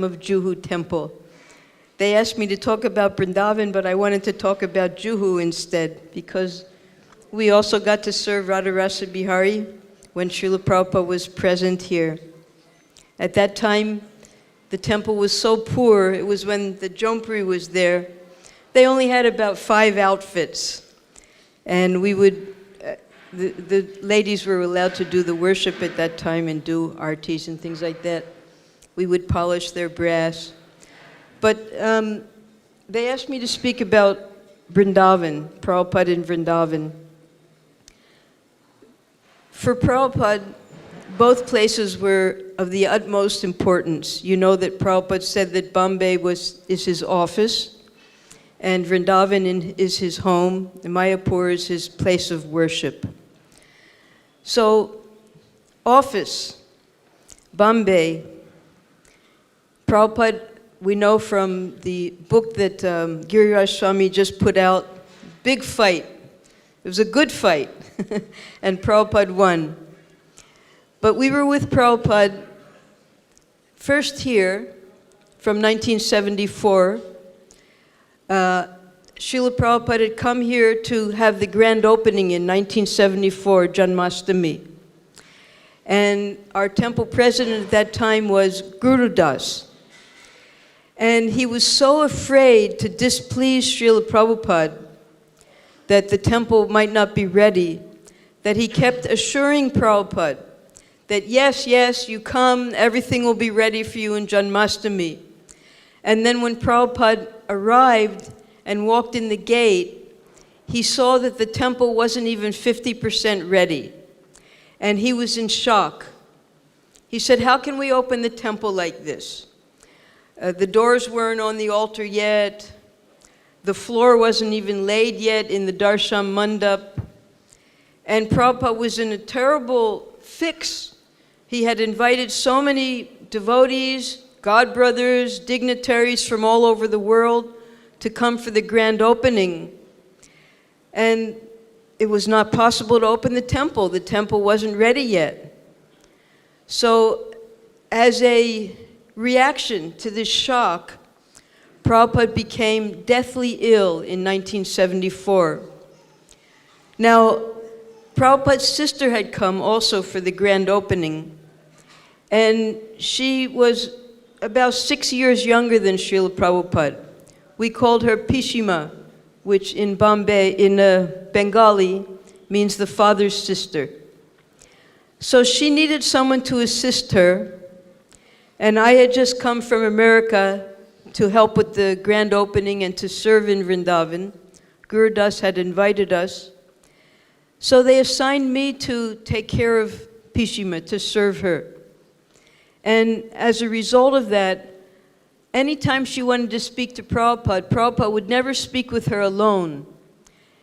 of Juhu temple. They asked me to talk about Vrindavan, but I wanted to talk about Juhu instead, because we also got to serve Radharasa Bihari when Srila Prabhupada was present here. At that time, the temple was so poor, it was when the Jompuri was there, they only had about 5 outfits. And we would, the ladies were allowed to do the worship at that time and do artis and things like that. We would polish their brass. But they asked me to speak about Vrindavan, Prabhupada in Vrindavan. For Prabhupada, both places were of the utmost importance. You know that Prabhupada said that Bombay is his office, and Vrindavan is his home, and Mayapur is his place of worship. So, office, Bombay, Prabhupada, we know from the book that Giriraj Swami just put out, big fight. It was a good fight, and Prabhupada won. But we were with Prabhupada first here from 1974. Srila Prabhupada had come here to have the grand opening in 1974, Janmashtami. And our temple president at that time was Guru Das. And he was so afraid to displease Srila Prabhupada that the temple might not be ready, that he kept assuring Prabhupada that yes, yes, you come, everything will be ready for you in Janmashtami. And then when Prabhupada arrived and walked in the gate, he saw that the temple wasn't even 50% ready. And he was in shock. He said, how can we open the temple like this? The doors weren't on the altar yet. The floor wasn't even laid yet in the Darshan Mandap. And Prabhupada was in a terrible fix. He had invited so many devotees, God brothers, dignitaries from all over the world to come for the grand opening. And it was not possible to open the temple. The temple wasn't ready yet. So as a reaction to this shock, Prabhupada became deathly ill in 1974. Now, Prabhupada's sister had come also for the grand opening, and she was about 6 years younger than Srila Prabhupada. We called her Pishima, which in Bengali means the father's sister. So she needed someone to assist her, and I had just come from America to help with the grand opening and to serve in Vrindavan. Guru Das had invited us. So they assigned me to take care of Pishima, to serve her. And as a result of that, anytime she wanted to speak to Prabhupada, Prabhupada would never speak with her alone.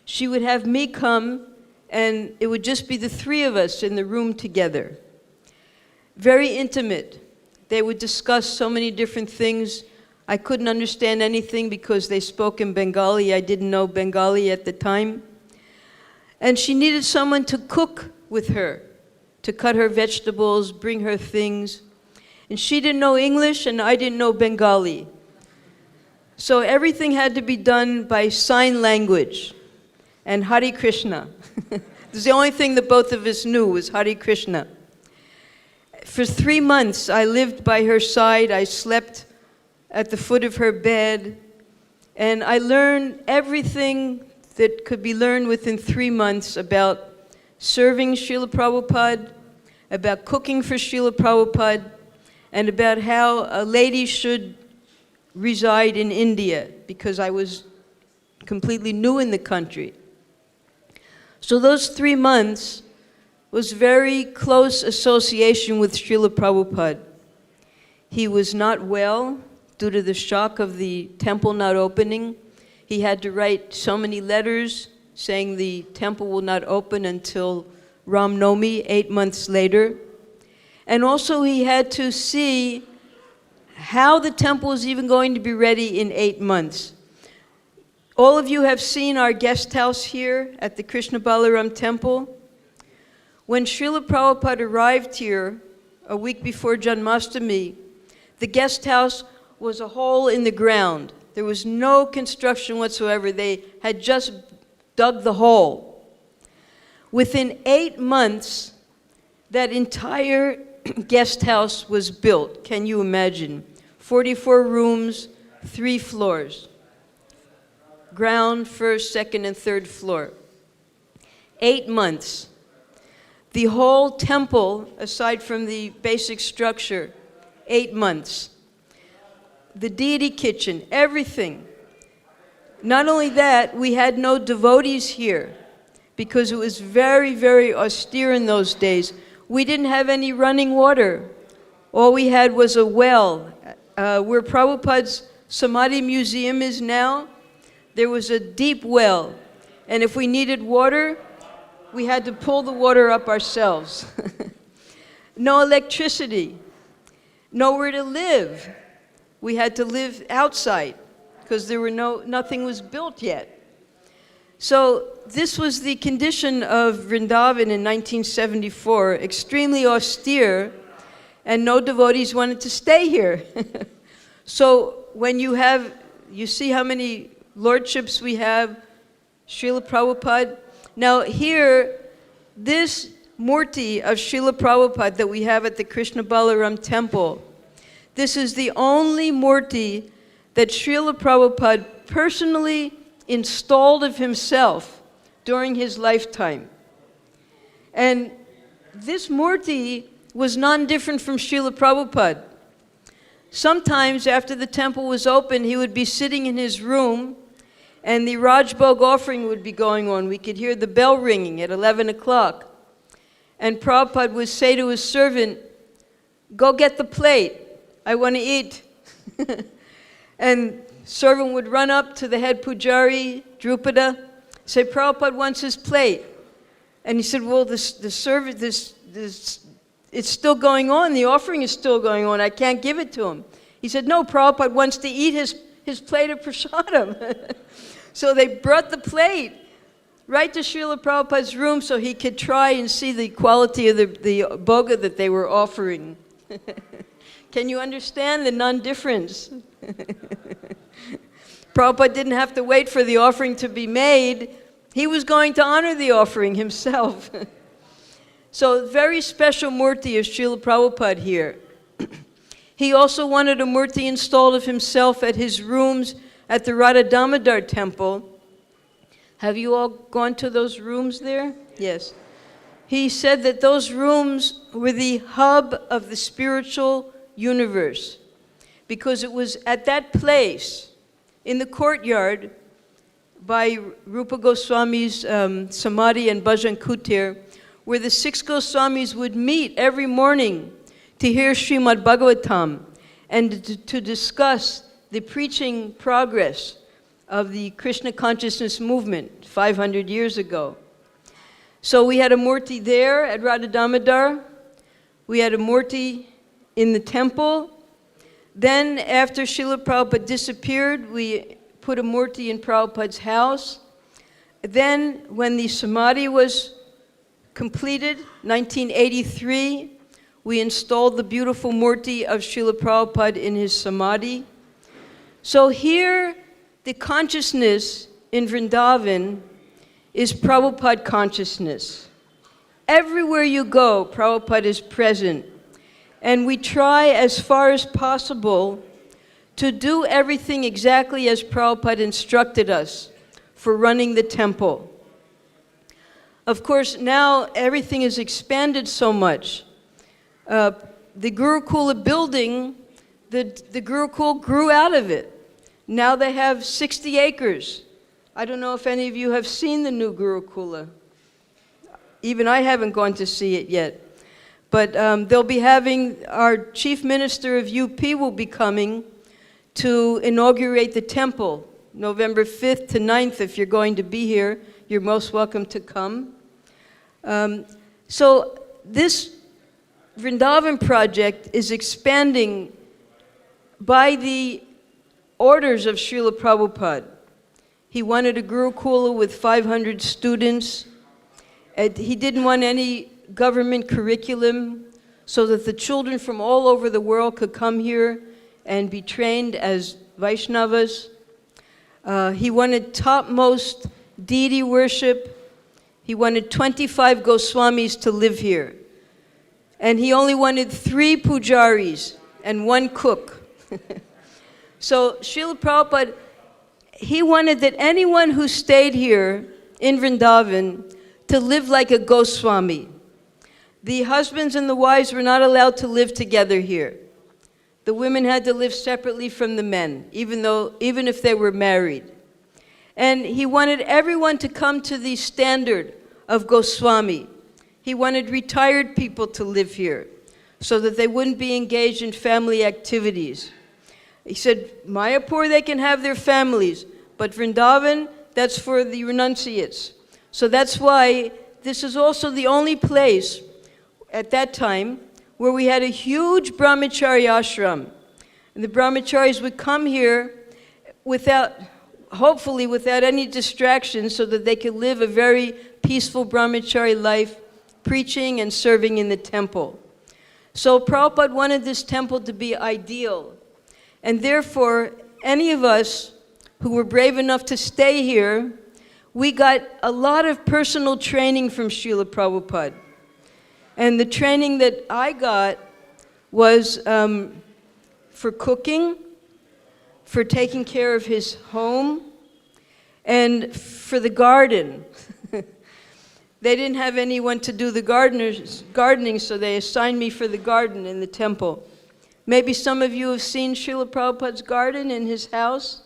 She would have me come, and it would just be the 3 of us in the room together. Very intimate. They would discuss so many different things. I couldn't understand anything because they spoke in Bengali. I didn't know Bengali at the time. And she needed someone to cook with her, to cut her vegetables, bring her things. And she didn't know English, and I didn't know Bengali. So everything had to be done by sign language and Hare Krishna. It was the only thing that both of us knew was Hare Krishna. For 3 months, I lived by her side. I slept at the foot of her bed. And I learned everything that could be learned within 3 months about serving Srila Prabhupada, about cooking for Srila Prabhupada, and about how a lady should reside in India, because I was completely new in the country. So those 3 months was very close association with Srila Prabhupada. He was not well due to the shock of the temple not opening. He had to write so many letters saying the temple will not open until Ram Nomi, 8 months later. And also he had to see how the temple is even going to be ready in 8 months. All of you have seen our guest house here at the Krishna Balaram temple. When Srila Prabhupada arrived here a week before Janmashtami, The guest house was a hole in the ground. There was no construction whatsoever. They had just dug the hole. Within 8 months, that entire guest house was built. Can you imagine? 44 rooms, 3 floors. Ground, first, second, and third floor. 8 months. The whole temple, aside from the basic structure, 8 months. The deity kitchen, everything. Not only that, we had no devotees here because it was very, very austere in those days. We didn't have any running water. All we had was a well. Where Prabhupada's Samadhi Museum is now, there was a deep well. And if we needed water, we had to pull the water up ourselves. No electricity. Nowhere to live. We had to live outside because there were nothing was built yet. So this was the condition of Vrindavan in 1974, extremely austere, and no devotees wanted to stay here. So when you see how many lordships we have, Srila Prabhupada. Now here, this murti of Srila Prabhupada that we have at the Krishna Balaram temple, this is the only murti that Srila Prabhupada personally installed of himself during his lifetime. And this murti was non-different from Srila Prabhupada. Sometimes after the temple was open, he would be sitting in his room and the Rajbhog offering would be going on. We could hear the bell ringing at 11 o'clock. And Prabhupada would say to his servant, "Go get the plate. I want to eat." And servant would run up to the head pujari, Drupada, say, "Prabhupada wants his plate." And he said, "Well, the service, it's still going on. The offering is still going on. I can't give it to him." He said, "No, Prabhupada wants to eat his plate of prasadam." So they brought the plate right to Srila Prabhupada's room so he could try and see the quality of the bhoga that they were offering. Can you understand the non-difference? Prabhupada didn't have to wait for the offering to be made. He was going to honor the offering himself. So very special murti of Srila Prabhupada here. He also wanted a murti installed of himself at his rooms at the Radha Damodar temple. Have you all gone to those rooms there? Yes. He said that those rooms were the hub of the spiritual universe, because it was at that place, in the courtyard, by Rupa Goswami's Samadhi and Bhajan Kutir, where the 6 Goswamis would meet every morning to hear Srimad Bhagavatam and to discuss the preaching progress of the Krishna consciousness movement 500 years ago. So we had a murti there at Radha Damodar. We had a murti in the temple. Then after Srila Prabhupada disappeared, we put a murti in Prabhupada's house. Then when the Samadhi was completed, 1983, we installed the beautiful murti of Srila Prabhupada in his Samadhi. So here, the consciousness in Vrindavan is Prabhupada consciousness. Everywhere you go, Prabhupada is present. And we try as far as possible to do everything exactly as Prabhupada instructed us for running the temple. Of course, now everything is expanded so much. The Gurukula building, the Gurukul grew out of it. Now they have 60 acres. I don't know if any of you have seen the new Gurukula. Even I haven't gone to see it yet. But they'll be having, our chief minister of UP will be coming to inaugurate the temple, November 5th to 9th. If you're going to be here, you're most welcome to come. So this Vrindavan project is expanding by the orders of Srila Prabhupada. He wanted a Gurukula with 500 students. He didn't want any government curriculum, so that the children from all over the world could come here and be trained as Vaishnavas. He wanted topmost deity worship. He wanted 25 Goswamis to live here. And he only wanted 3 pujaris and 1 cook. So Srila Prabhupada, he wanted that anyone who stayed here in Vrindavan to live like a Goswami. The husbands and the wives were not allowed to live together here. The women had to live separately from the men, even if they were married. And he wanted everyone to come to the standard of Goswami. He wanted retired people to live here so that they wouldn't be engaged in family activities. He said, Mayapur, they can have their families, but Vrindavan, that's for the renunciates. So that's why this is also the only place at that time where we had a huge brahmachari ashram. And the brahmacharis would come here hopefully without any distractions, so that they could live a very peaceful brahmachari life, preaching and serving in the temple. So Prabhupada wanted this temple to be ideal. And therefore, any of us who were brave enough to stay here, we got a lot of personal training from Srila Prabhupada. And the training that I got was for cooking, for taking care of his home, and for the garden. They didn't have anyone to do the gardening, so they assigned me for the garden in the temple. Maybe some of you have seen Srila Prabhupada's garden in his house.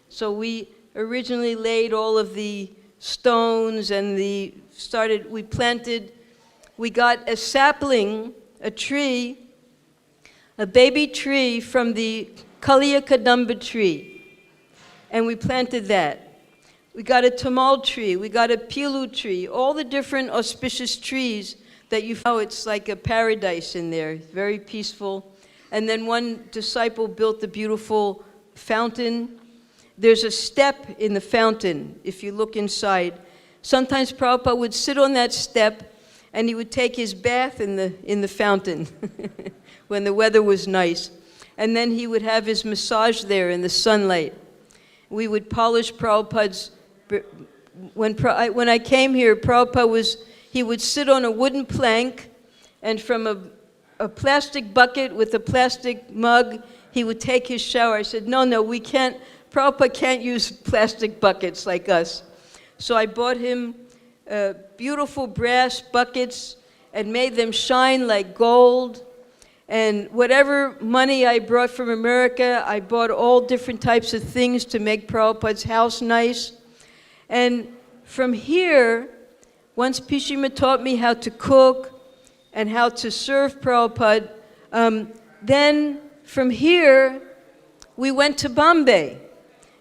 So we originally laid all of the stones and we got a sapling, a tree, a baby tree from the Kaliya Kadamba tree, and we planted that. We got a tamal tree, we got a pilu tree, all the different auspicious trees that you know, it's like a paradise in there, very peaceful. And then one disciple built the beautiful fountain. There's a step in the fountain, if you look inside. Sometimes Prabhupada would sit on that step and he would take his bath in the fountain when the weather was nice. And then he would have his massage there in the sunlight. We would polish Prabhupada's. When I came here, Prabhupada he would sit on a wooden plank, and from a plastic bucket with a plastic mug, he would take his shower. I said, no, we can't, Prabhupada can't use plastic buckets like us. So I bought him beautiful brass buckets and made them shine like gold. And whatever money I brought from America, I bought all different types of things to make Prabhupada's house nice. And from here, once Pishima taught me how to cook and how to serve Prabhupada, then from here, we went to Bombay.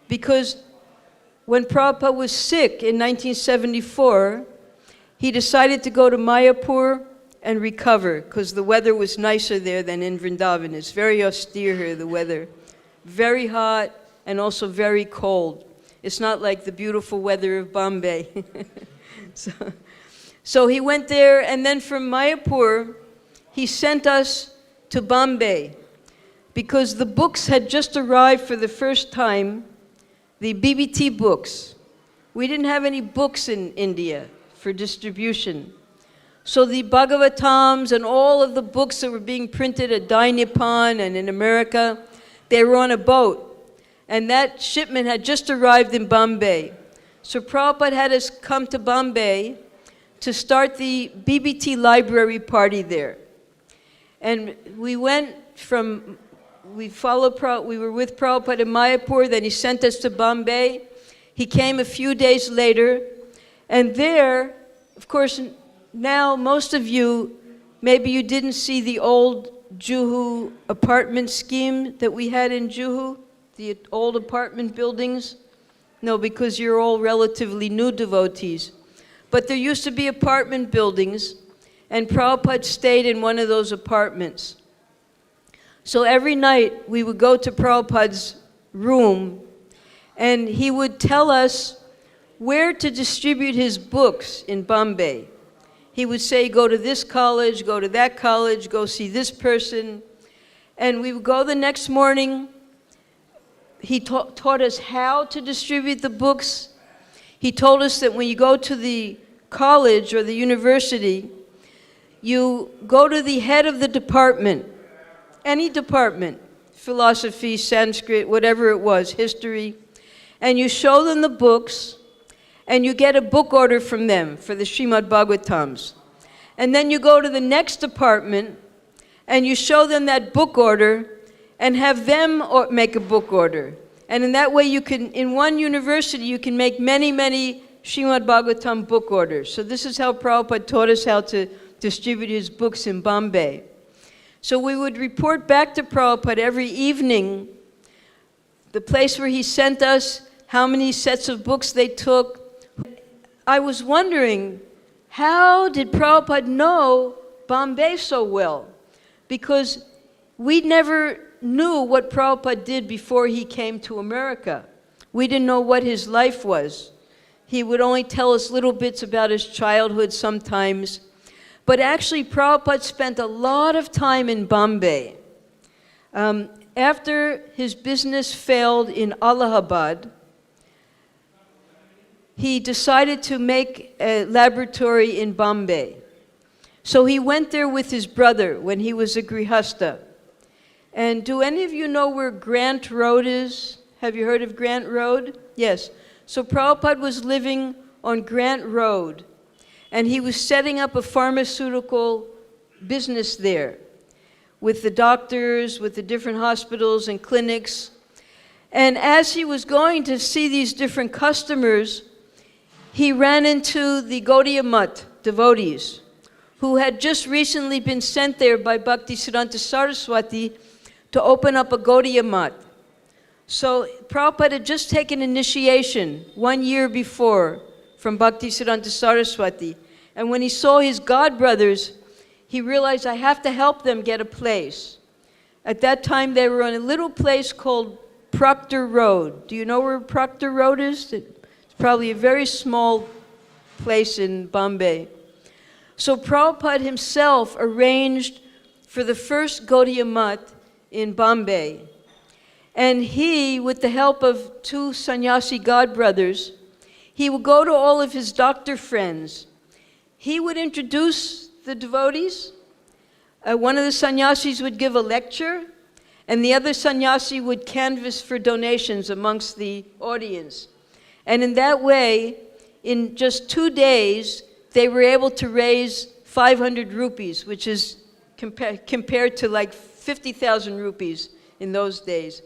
Because when Prabhupada was sick in 1974, he decided to go to Mayapur and recover, because the weather was nicer there than in Vrindavan. It's very austere here, the weather. Very hot and also very cold. It's not like the beautiful weather of Bombay. So he went there, and then from Mayapur, he sent us to Bombay, because the books had just arrived for the first time, the BBT books. We didn't have any books in India for distribution. So the Bhagavatams and all of the books that were being printed at Dai Nippon and in America, they were on a boat. And that shipment had just arrived in Bombay. So Prabhupada had us come to Bombay to start the BBT library party there. And we went from, we were with Prabhupada in Mayapur, then he sent us to Bombay. He came a few days later, and there, of course, now most of you, maybe you didn't see the old Juhu apartment scheme that we had in Juhu, the old apartment buildings. No, because you're all relatively new devotees. But there used to be apartment buildings, and Prabhupada stayed in one of those apartments. So every night we would go to Prabhupada's room, and he would tell us where to distribute his books in Bombay. He would say, go to this college, go to that college, go see this person. And we would go the next morning. He taught us how to distribute the books. He told us that when you go to the college or the university, you go to the head of the department, any department, philosophy, Sanskrit, whatever it was, history, and you show them the books, and you get a book order from them for the Srimad Bhagavatams. And then you go to the next department, and you show them that book order, and have them make a book order. And in that way, you can, in one university, you can make many, many Srimad Bhagavatam book orders. So this is how Prabhupada taught us how to distribute his books in Bombay. So we would report back to Prabhupada every evening, the place where he sent us, how many sets of books they took. I was wondering, how did Prabhupada know Bombay so well? Because we never knew what Prabhupada did before he came to America. We didn't know what his life was. He would only tell us little bits about his childhood sometimes. But actually, Prabhupada spent a lot of time in Bombay. After his business failed in Allahabad, he decided to make a laboratory in Bombay. So he went there with his brother when he was a Grihasta. And do any of you know where Grant Road is? Have you heard of Grant Road? Yes. So Prabhupada was living on Grant Road, and he was setting up a pharmaceutical business there with the doctors, with the different hospitals and clinics. And as he was going to see these different customers, he ran into the Gaudiya Math devotees who had just recently been sent there by Bhaktisiddhanta Saraswati to open up a Gaudiya Math. So Prabhupada had just taken initiation 1 year before from Bhaktisiddhanta Saraswati. And when he saw his godbrothers, he realized, I have to help them get a place. At that time, they were on a little place called Proctor Road. Do you know where Proctor Road is? It's probably a very small place in Bombay. So Prabhupada himself arranged for the first Gaudiya Math in Bombay. And he, with the help of two sannyasi godbrothers, he would go to all of his doctor friends. He would introduce the devotees. One of the sannyasis would give a lecture, and the other sannyasi would canvass for donations amongst the audience. And in that way, in just 2 days, they were able to raise 500 rupees, which is compared to like 50,000 rupees in those days.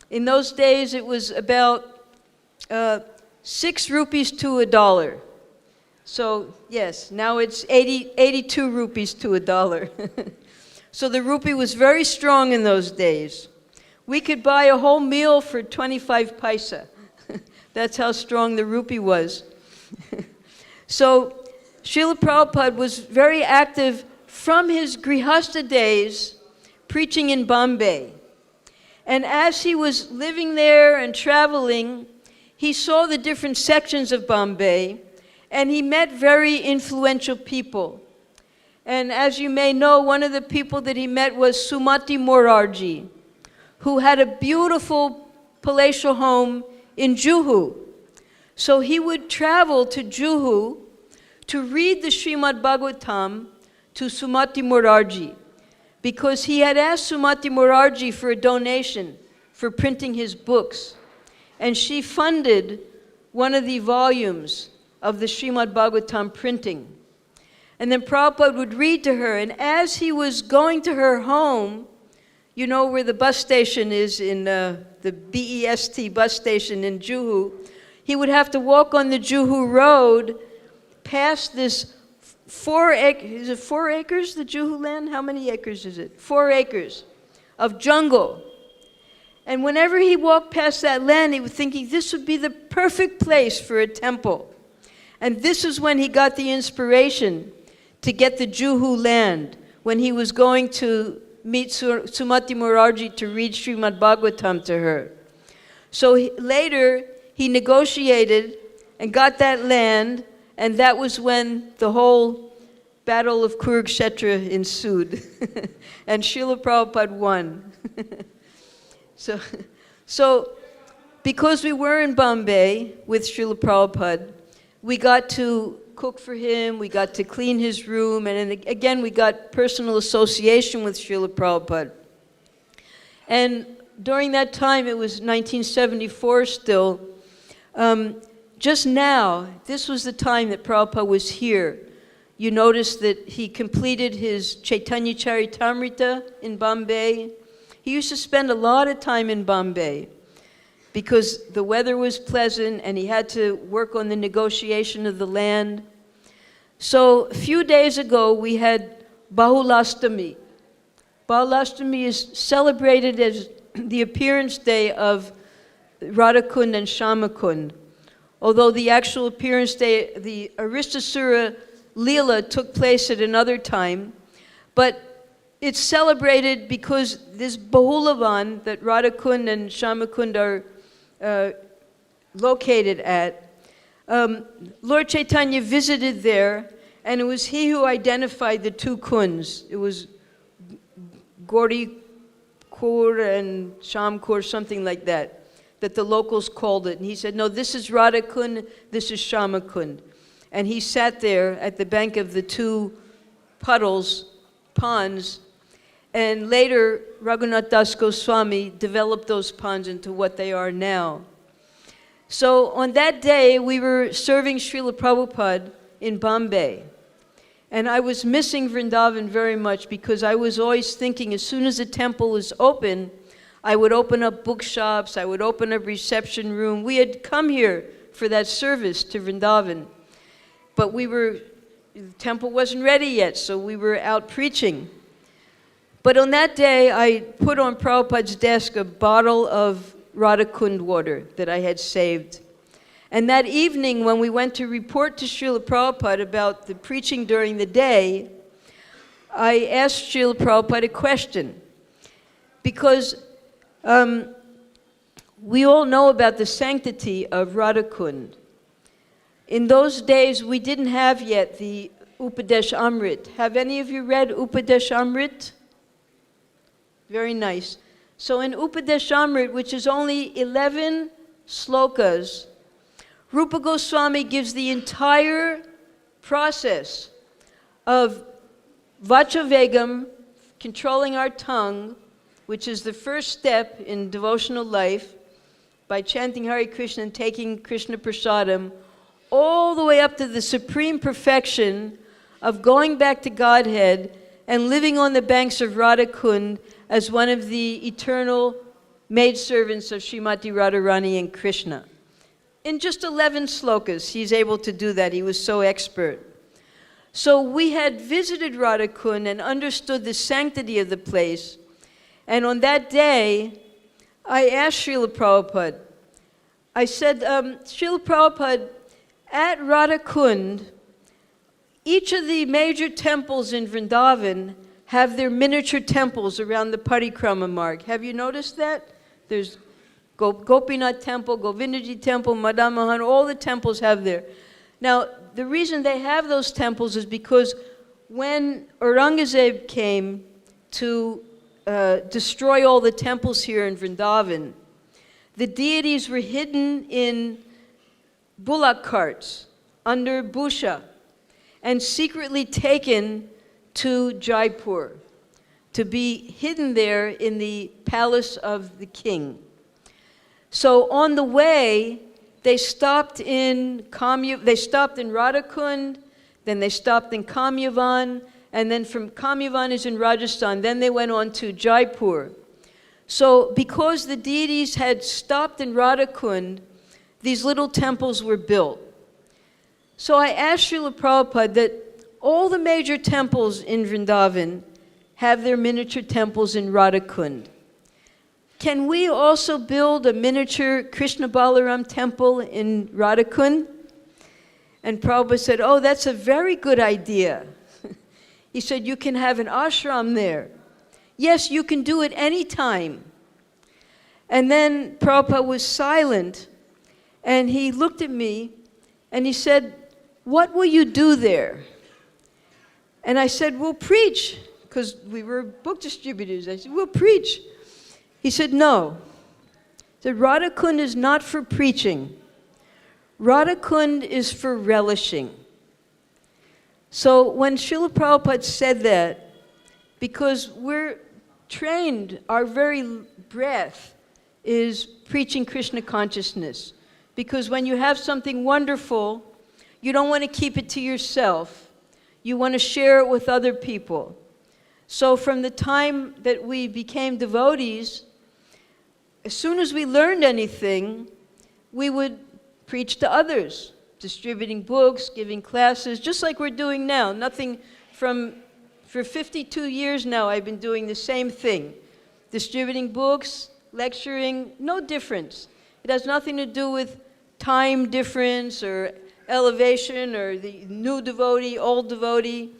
In those days, it was about 6 rupees to $1. So yes, now it's 82 rupees to $1. So the rupee was very strong in those days. We could buy a whole meal for 25 paisa. That's how strong the rupee was. So Srila Prabhupada was very active from his Grihasta days, preaching in Bombay. And as he was living there and traveling, he saw the different sections of Bombay, and he met very influential people. And as you may know, one of the people that he met was Sumati Morarji, who had a beautiful palatial home in Juhu. So he would travel to Juhu to read the Srimad Bhagavatam to Sumati Morarji, because he had asked Sumati Morarji for a donation for printing his books. And she funded one of the volumes of the Srimad Bhagavatam printing. And then Prabhupada would read to her, and as he was going to her home, you know where the bus station is in the BEST bus station in Juhu, he would have to walk on the Juhu Road past this 4 acres, is it 4 acres, the Juhu land? How many acres is it? 4 acres of jungle. And whenever he walked past that land, he was thinking this would be the perfect place for a temple. And this is when he got the inspiration to get the Juhu land, when he was going to meet Sumati Morarji to read Srimad Bhagavatam to her. So later, he negotiated and got that land, and that was when the whole battle of Kurukshetra ensued, and Srila Prabhupada won. So, because we were in Bombay with Srila Prabhupada, we got to cook for him, we got to clean his room, and then again we got personal association with Srila Prabhupada. And during that time, it was 1974 still, just now, this was the time that Prabhupada was here. You notice that he completed his Chaitanya Charitamrita in Bombay. He used to spend a lot of time in Bombay because the weather was pleasant and he had to work on the negotiation of the land. So a few days ago, we had Bahulastami. Bahulastami is celebrated as the appearance day of Radhakund and Shamakund. Although the actual appearance day, the Aristasura Leela took place at another time, but it's celebrated because this Bahulavan that Radhakund and Shamakund are located at, Lord Chaitanya visited there, and it was he who identified the two kunds. It was Gauri Kur and Shamkur, something like that the locals called it. And he said, no, this is Radhakund, this is Shamakund. And he sat there at the bank of the two ponds, and later Raghunath Das Goswami developed those ponds into what they are now. So on that day, we were serving Srila Prabhupada in Bombay. And I was missing Vrindavan very much because I was always thinking as soon as the temple is open, I would open up bookshops, I would open up reception room. We had come here for that service to Vrindavan, but the temple wasn't ready yet, so we were out preaching. But on that day, I put on Prabhupada's desk a bottle of Radhakund water that I had saved. And that evening, when we went to report to Srila Prabhupada about the preaching during the day, I asked Srila Prabhupada a question. Because we all know about the sanctity of Radhakund. In those days, we didn't have yet the Upadesh Amrit. Have any of you read Upadesh Amrit? Very nice. So in Upadesh Amrit, which is only 11 slokas, Rupa Goswami gives the entire process of Vachavegam, controlling our tongue, which is the first step in devotional life, by chanting Hare Krishna and taking Krishna Prasadam, all the way up to the supreme perfection of going back to Godhead and living on the banks of Radhakund as one of the eternal maidservants of Srimati Radharani and Krishna. In just 11 slokas, he's able to do that. He was so expert. So we had visited Radhakund and understood the sanctity of the place. And on that day, I asked Srila Prabhupada, I said, Srila Prabhupada, at Radhakund, each of the major temples in Vrindavan have their miniature temples around the Parikrama marg. Have you noticed that? There's Gopinath temple, Govindaji temple, Madan Mohan, all the temples have there. Now, the reason they have those temples is because when Aurangzeb came to destroy all the temples here in Vrindavan, the deities were hidden in bullock carts under Busha and secretly taken to Jaipur to be hidden there in the palace of the king. So on the way, they stopped in Radhakund, then they stopped in Kamyavan, and then from Kamyavan is in Rajasthan. Then they went on to Jaipur. So because the deities had stopped in Radhakund, these little temples were built. So I asked Srila Prabhupada that all the major temples in Vrindavan have their miniature temples in Radhakund. Can we also build a miniature Krishna Balaram temple in Radhakund? And Prabhupada said, oh, that's a very good idea. He said, you can have an ashram there. Yes, you can do it any time. And then Prabhupada was silent, and he looked at me, and he said, what will you do there? And I said, we'll preach, because we were book distributors. I said, we'll preach. He said, no. He said, Radha Kund is not for preaching. Radha Kund is for relishing. So when Srila Prabhupada said that, because we're trained, our very breath is preaching Krishna consciousness. Because when you have something wonderful, you don't want to keep it to yourself. You want to share it with other people. So from the time that we became devotees, as soon as we learned anything, we would preach to others, distributing books, giving classes, just like we're doing now. For 52 years now, I've been doing the same thing. Distributing books, lecturing, no difference. It has nothing to do with time difference or elevation or the new devotee, old devotee.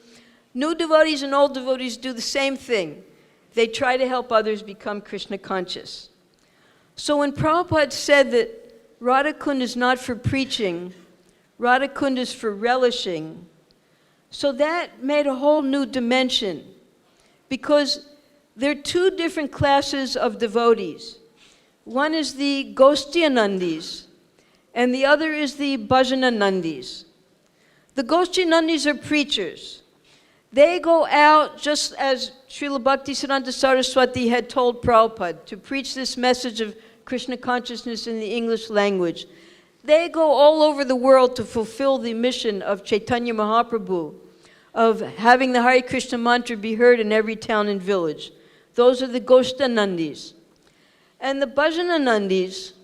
New devotees and old devotees do the same thing. They try to help others become Krishna conscious. So when Prabhupada said that Radha Kund is not for preaching, Radha Kund is for relishing, so that made a whole new dimension, because there are two different classes of devotees. One is the Goshthianandis, and the other is the Bhajananandis. The Goshthianandis are preachers. They go out, just as Srila Bhaktisiddhanta Saraswati had told Prabhupada, to preach this message of Krishna consciousness in the English language. They go all over the world to fulfill the mission of Chaitanya Mahaprabhu, of having the Hare Krishna mantra be heard in every town and village. Those are the Goshthianandis. And the Bhajananandis,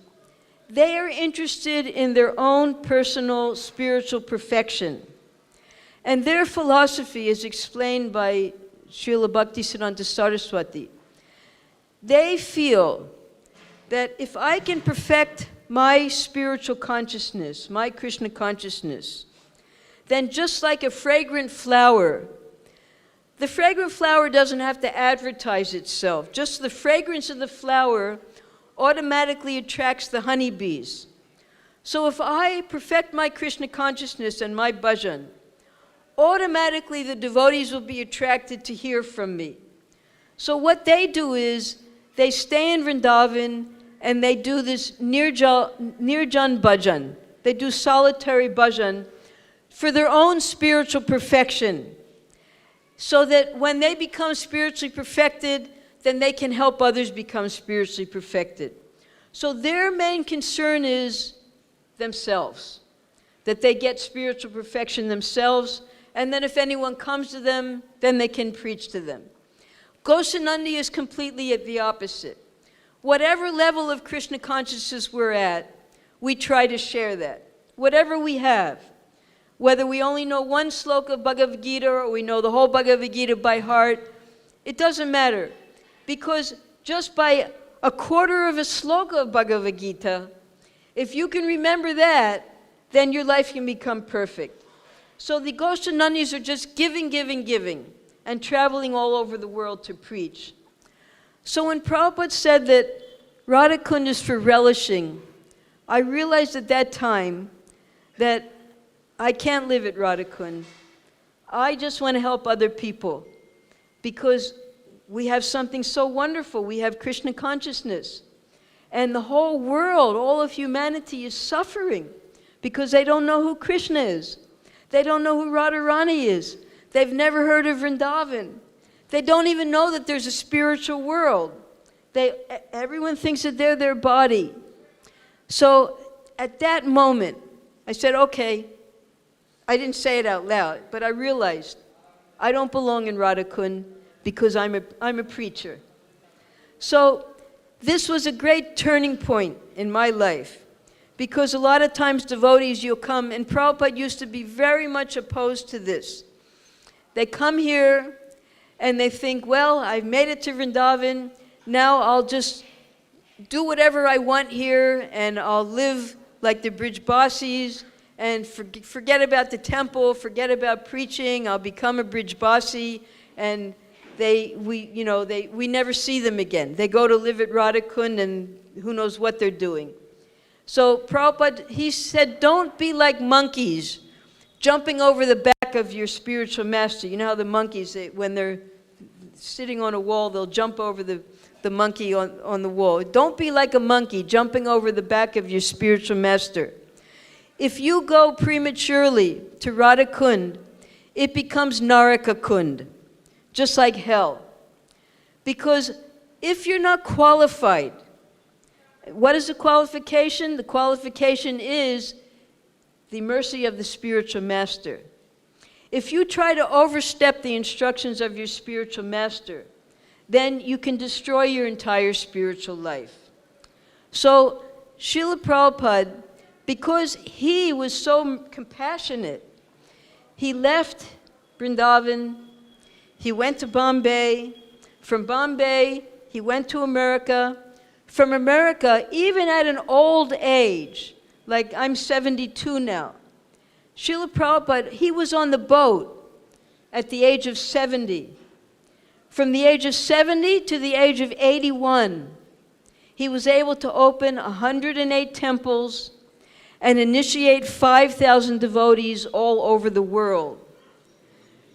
they are interested in their own personal spiritual perfection. And their philosophy is explained by Srila Bhaktisiddhanta Saraswati. They feel that if I can perfect my spiritual consciousness, my Krishna consciousness, then just like a fragrant flower, the fragrant flower doesn't have to advertise itself. Just the fragrance of the flower automatically attracts the honeybees. So if I perfect my Krishna consciousness and my bhajan, automatically the devotees will be attracted to hear from me. So what they do is, they stay in Vrindavan and they do this nirjan bhajan. They do solitary bhajan for their own spiritual perfection, so that when they become spiritually perfected, then they can help others become spiritually perfected. So their main concern is themselves, that they get spiritual perfection themselves, and then if anyone comes to them, then they can preach to them. Goshanandi is completely at the opposite. Whatever level of Krishna consciousness we're at, we try to share that. Whatever we have, whether we only know one sloka of Bhagavad Gita or we know the whole Bhagavad Gita by heart, it doesn't matter. Because just by a quarter of a sloka of Bhagavad Gita, if you can remember that, then your life can become perfect. So the Goshanandis are just giving, and traveling all over the world to preach. So when Prabhupada said that Radha Kund is for relishing, I realized at that time that I can't live at Radha Kund. I just want to help other people, because we have something so wonderful. We have Krishna consciousness. And the whole world, all of humanity is suffering because they don't know who Krishna is. They don't know who Radharani is. They've never heard of Vrindavan. They don't even know that there's a spiritual world. Everyone thinks that they're their body. So at that moment, I said, okay, I didn't say it out loud, but I realized I don't belong in Radha Kund because I'm a preacher. So this was a great turning point in my life, because a lot of times devotees, you'll come, and Prabhupada used to be very much opposed to this. They come here and they think, well, I've made it to Vrindavan, now I'll just do whatever I want here and I'll live like the Brijbasis and forget about the temple, forget about preaching, I'll become a Brijbasi, and we never see them again. They go to live at Radha Kund and who knows what they're doing. So Prabhupada, he said, don't be like monkeys jumping over the back back of your spiritual master. You know how the monkeys, when they're sitting on a wall, they'll jump over the monkey on the wall. Don't be like a monkey jumping over the back of your spiritual master. If you go prematurely to Radha Kund, it becomes Naraka Kund, just like hell. Because if you're not qualified, what is the qualification? The qualification is the mercy of the spiritual master. If you try to overstep the instructions of your spiritual master, then you can destroy your entire spiritual life. So Srila Prabhupada, because he was so compassionate, he left Vrindavan, he went to Bombay. From Bombay, he went to America. From America, even at an old age, like I'm 72 now, Srila Prabhupada, he was on the boat at the age of 70. From the age of 70 to the age of 81, he was able to open 108 temples and initiate 5,000 devotees all over the world.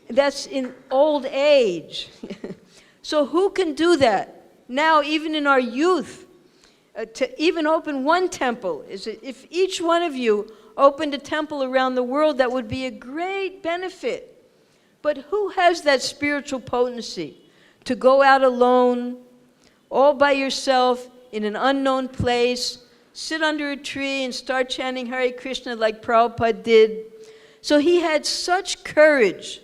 That's in old age. So who can do that? Now, even in our youth, to even open one temple, if each one of you opened a temple around the world, that would be a great benefit. But who has that spiritual potency to go out alone, all by yourself, in an unknown place, sit under a tree and start chanting Hare Krishna like Prabhupada did? So he had such courage.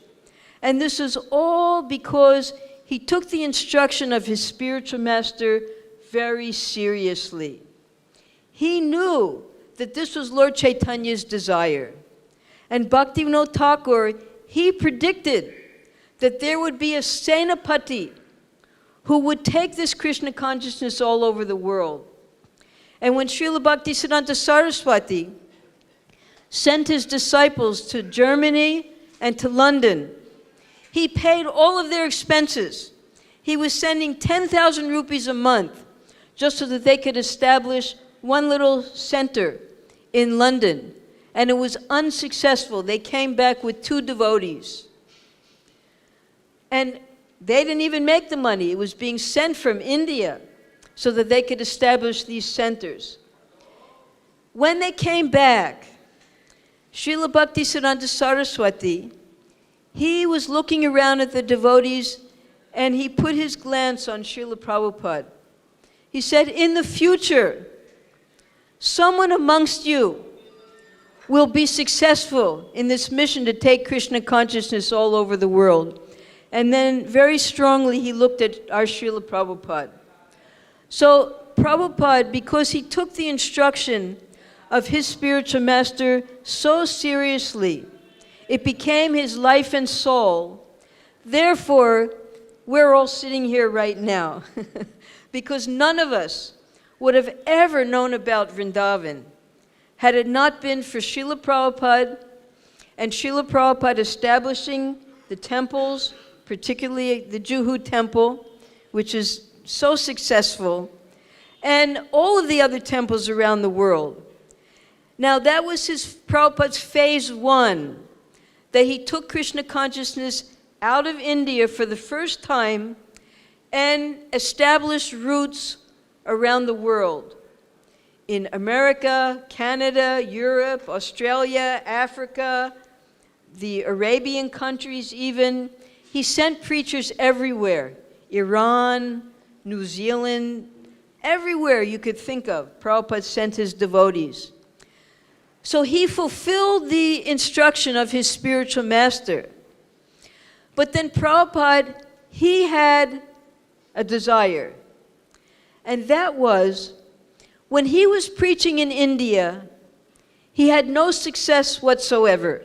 And this is all because he took the instruction of his spiritual master very seriously. He knew that this was Lord Chaitanya's desire. And Bhaktivinoda Thakur, he predicted that there would be a Senapati who would take this Krishna consciousness all over the world. And when Srila Bhaktisiddhanta Saraswati sent his disciples to Germany and to London, he paid all of their expenses. He was sending 10,000 rupees a month just so that they could establish one little center in London. And it was unsuccessful. They came back with 2 devotees. And they didn't even make the money. It was being sent from India so that they could establish these centers. When they came back, Srila Bhaktisiddhanta Saraswati, he was looking around at the devotees and he put his glance on Srila Prabhupada. He said, in the future, someone amongst you will be successful in this mission to take Krishna consciousness all over the world. And then very strongly he looked at our Srila Prabhupada. So Prabhupada, because he took the instruction of his spiritual master so seriously, it became his life and soul. Therefore, we're all sitting here right now. Because none of us would have ever known about Vrindavan had it not been for Srila Prabhupada and Srila Prabhupada establishing the temples, particularly the Juhu temple, which is so successful, and all of the other temples around the world. Now that was Prabhupada's phase 1, that he took Krishna consciousness out of India for the first time and established roots around the world. In America, Canada, Europe, Australia, Africa, the Arabian countries even. He sent preachers everywhere. Iran, New Zealand, everywhere you could think of, Prabhupada sent his devotees. So he fulfilled the instruction of his spiritual master. But then Prabhupada, he had a desire. And that was, when he was preaching in India, he had no success whatsoever.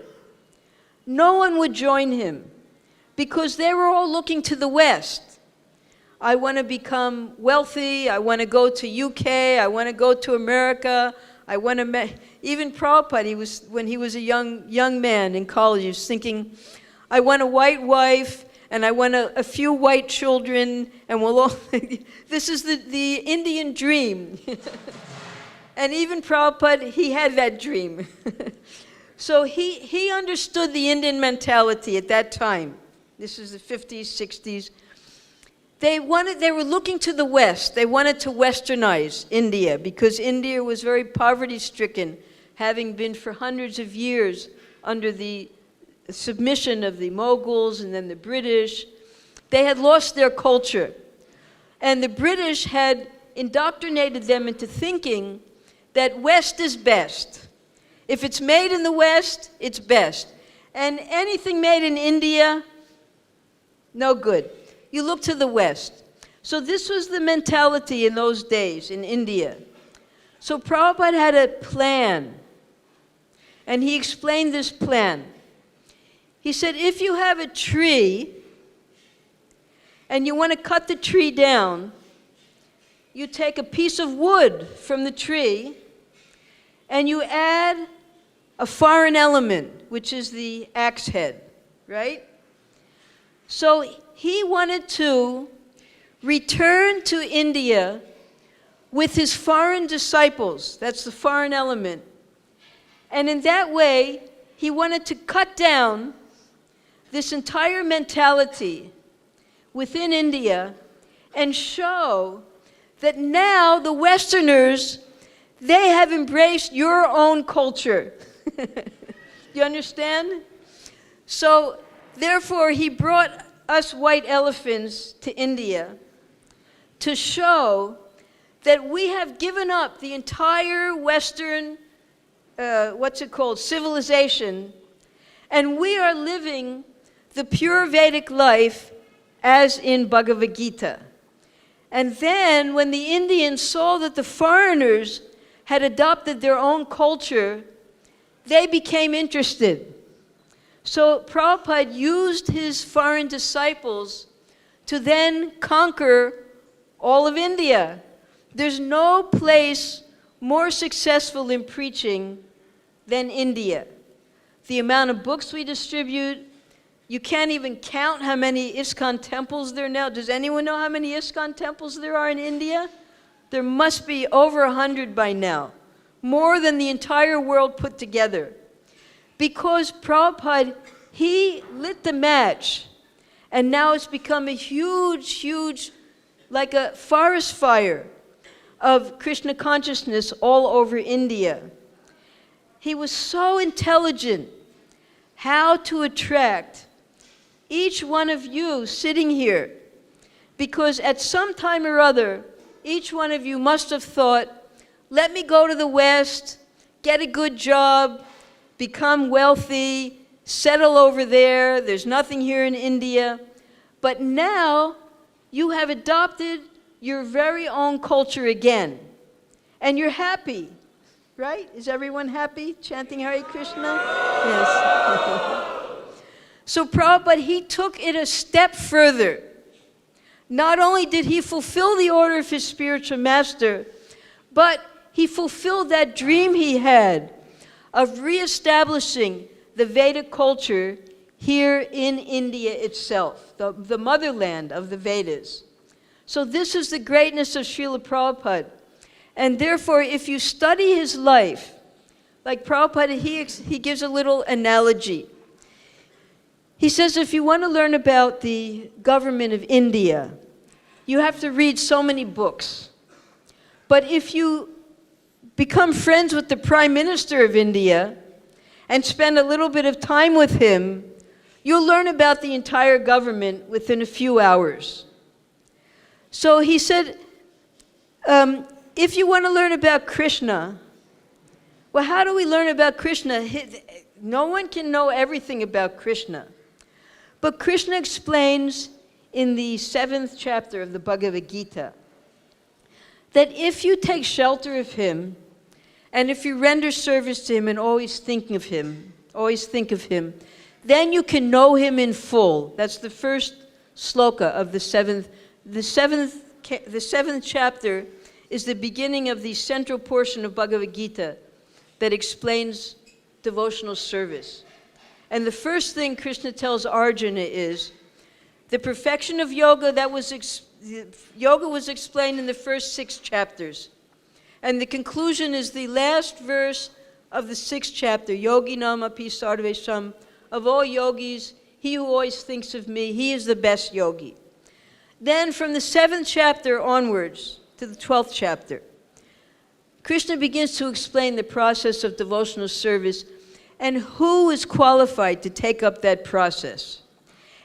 No one would join him because they were all looking to the West. I want to become wealthy. I want to go to UK. I want to go to America. I want to even Prabhupada, when he was a young man in college, he was thinking, I want a white wife and I want a few white children, and we'll all. This is the Indian dream. And even Prabhupada, he had that dream. So he understood the Indian mentality at that time. This is the 50s, 60s. They were looking to the West. They wanted to westernize India because India was very poverty-stricken, having been for hundreds of years under the submission of the Mughals and then the British. They had lost their culture. And the British had indoctrinated them into thinking that West is best. If it's made in the West, it's best. And anything made in India, no good. You look to the West. So this was the mentality in those days in India. So Prabhupada had a plan. And he explained this plan. He said, if you have a tree and you want to cut the tree down, you take a piece of wood from the tree and you add a foreign element, which is the axe head, right? So he wanted to return to India with his foreign disciples. That's the foreign element. And in that way, he wanted to cut down this entire mentality within India and show that now the Westerners, they have embraced your own culture. You understand? So, therefore, he brought us white elephants to India to show that we have given up the entire Western, civilization, and we are living the pure Vedic life as in Bhagavad Gita. And then when the Indians saw that the foreigners had adopted their own culture, they became interested. So Prabhupada used his foreign disciples to then conquer all of India. There's no place more successful in preaching than India. The amount of books we distribute, you can't even count how many ISKCON temples there are now. Does anyone know how many ISKCON temples there are in India? There must be over 100 by now. More than the entire world put together. Because Prabhupada, he lit the match. And now it's become a huge, like a forest fire of Krishna consciousness all over India. He was so intelligent how to attract each one of you sitting here. Because at some time or other, each one of you must have thought, let me go to the West, get a good job, become wealthy, settle over there. There's nothing here in India. But now you have adopted your very own culture again. And you're happy, right? Is everyone happy chanting Hare Krishna? Yes. So Prabhupada, he took it a step further. Not only did he fulfill the order of his spiritual master, but he fulfilled that dream he had of reestablishing the Vedic culture here in India itself, the motherland of the Vedas. So this is the greatness of Srila Prabhupada. And therefore, if you study his life, like Prabhupada, he gives a little analogy. He says if you want to learn about the government of India, you have to read so many books. But if you become friends with the Prime Minister of India and spend a little bit of time with him, you'll learn about the entire government within a few hours. So he said, if you want to learn about Krishna, well, how do we learn about Krishna? No one can know everything about Krishna. But Krishna explains in the 7th chapter of the Bhagavad Gita that if you take shelter of him, and if you render service to him and always think of him, then you can know him in full. That's the first sloka of the 7th. The seventh chapter is the beginning of the central portion of Bhagavad Gita that explains devotional service. And the first thing Krishna tells Arjuna is the perfection of yoga. Yoga was explained in the first 6 chapters. And the conclusion is the last verse of the 6th chapter, Yogi Nama Pi Sarvesham, of all yogis, he who always thinks of me, he is the best yogi. Then from the 7th chapter onwards to the 12th chapter, Krishna begins to explain the process of devotional service and who is qualified to take up that process.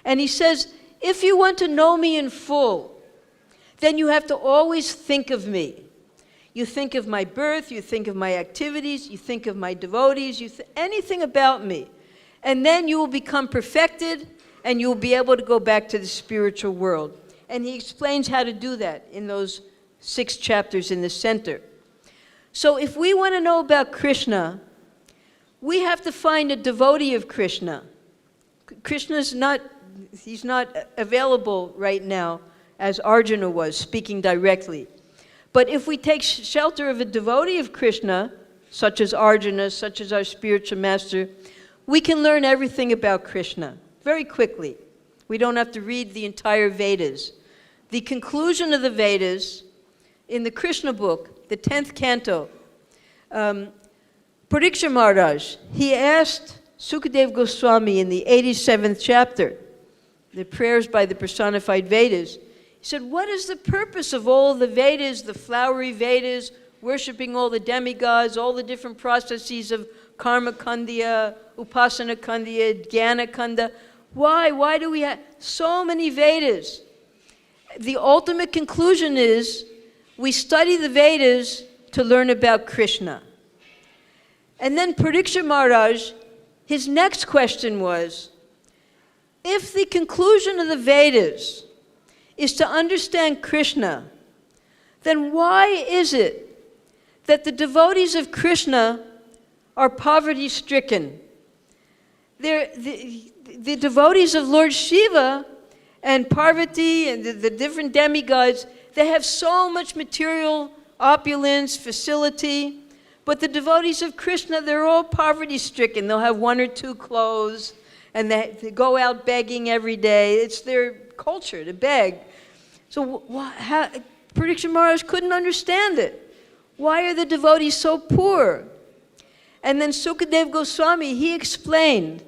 And he says, if you want to know me in full, then you have to always think of me. You think of my birth, you think of my activities, you think of my devotees, anything about me. And then you will become perfected and you will be able to go back to the spiritual world. And he explains how to do that in those 6 chapters in the center. So if we want to know about Krishna, we have to find a devotee of Krishna. Krishna's not, he's not available right now as Arjuna was, speaking directly. But if we take shelter of a devotee of Krishna, such as Arjuna, such as our spiritual master, we can learn everything about Krishna very quickly. We don't have to read the entire Vedas. The conclusion of the Vedas in the Krishna book, the 10th canto, Pariksha Maharaj, he asked Sukadeva Goswami in the 87th chapter, the prayers by the personified Vedas, he said, what is the purpose of all the Vedas, the flowery Vedas, worshipping all the demigods, all the different processes of karma kandya, upasana kandya, jnana kanda? Why do we have so many Vedas? The ultimate conclusion is we study the Vedas to learn about Krishna. And then Pariksha Maharaj, his next question was, if the conclusion of the Vedas is to understand Krishna, then why is it that the devotees of Krishna are poverty-stricken? The devotees of Lord Shiva and Parvati and the different demigods, they have so much material opulence, facility, but the devotees of Krishna, they're all poverty-stricken. They'll have 1 or 2 clothes, and they go out begging every day. It's their culture to beg. So Pariksha Maharaj couldn't understand it. Why are the devotees so poor? And then Sukadeva Goswami, he explained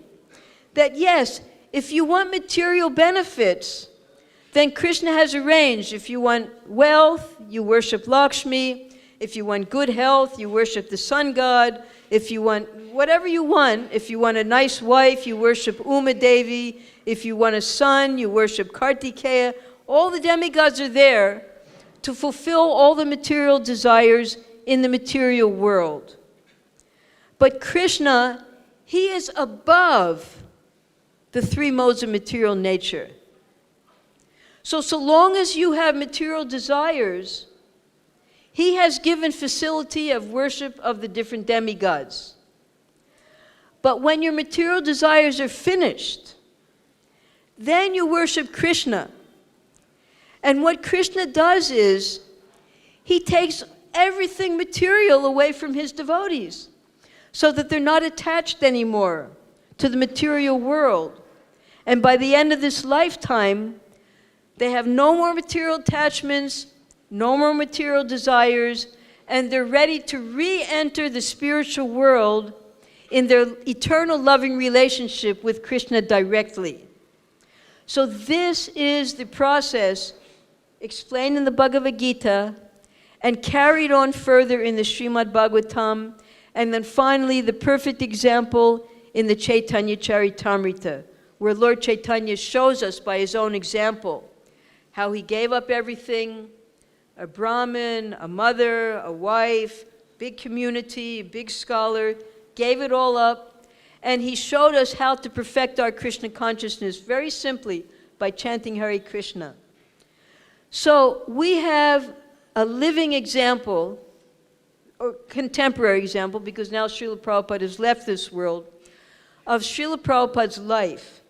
that yes, if you want material benefits, then Krishna has arranged. If you want wealth, you worship Lakshmi. If you want good health, you worship the sun god. If you want whatever you want, if you want a nice wife, you worship Uma Devi. If you want a son, you worship Kartikeya. All the demigods are there to fulfill all the material desires in the material world. But Krishna, he is above the 3 modes of material nature. So long as you have material desires, he has given facility of worship of the different demigods. But when your material desires are finished, then you worship Krishna. And what Krishna does is, he takes everything material away from his devotees, so that they're not attached anymore to the material world. And by the end of this lifetime, they have no more material attachments, no more material desires, and they're ready to re-enter the spiritual world in their eternal loving relationship with Krishna directly. So this is the process explained in the Bhagavad Gita and carried on further in the Srimad Bhagavatam, and then finally the perfect example in the Chaitanya Charitamrita, where Lord Chaitanya shows us by his own example how he gave up everything, a Brahmin, a mother, a wife, big community, big scholar, gave it all up, and he showed us how to perfect our Krishna consciousness very simply by chanting Hare Krishna. So we have a living example, or contemporary example, because now Srila Prabhupada has left this world, of Srila Prabhupada's life.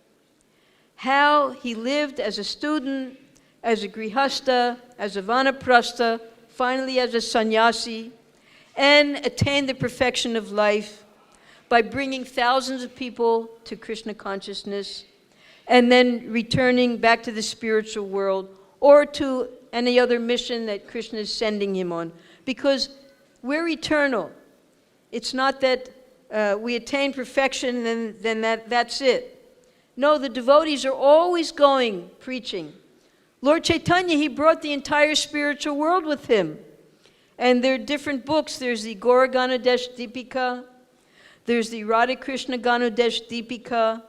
How he lived as a student, as a grihasta, as a vanaprastha, finally as a sannyasi, and attained the perfection of life by bringing thousands of people to Krishna consciousness, and then returning back to the spiritual world, or to any other mission that Krishna is sending him on. Because we're eternal. It's not that we attain perfection, and then that's it. No, the devotees are always going, preaching. Lord Chaitanya, he brought the entire spiritual world with him. And there are different books. There's the Gaura Ganodesh Deepika. There's the Radha Krishna Ganodesh Deepika.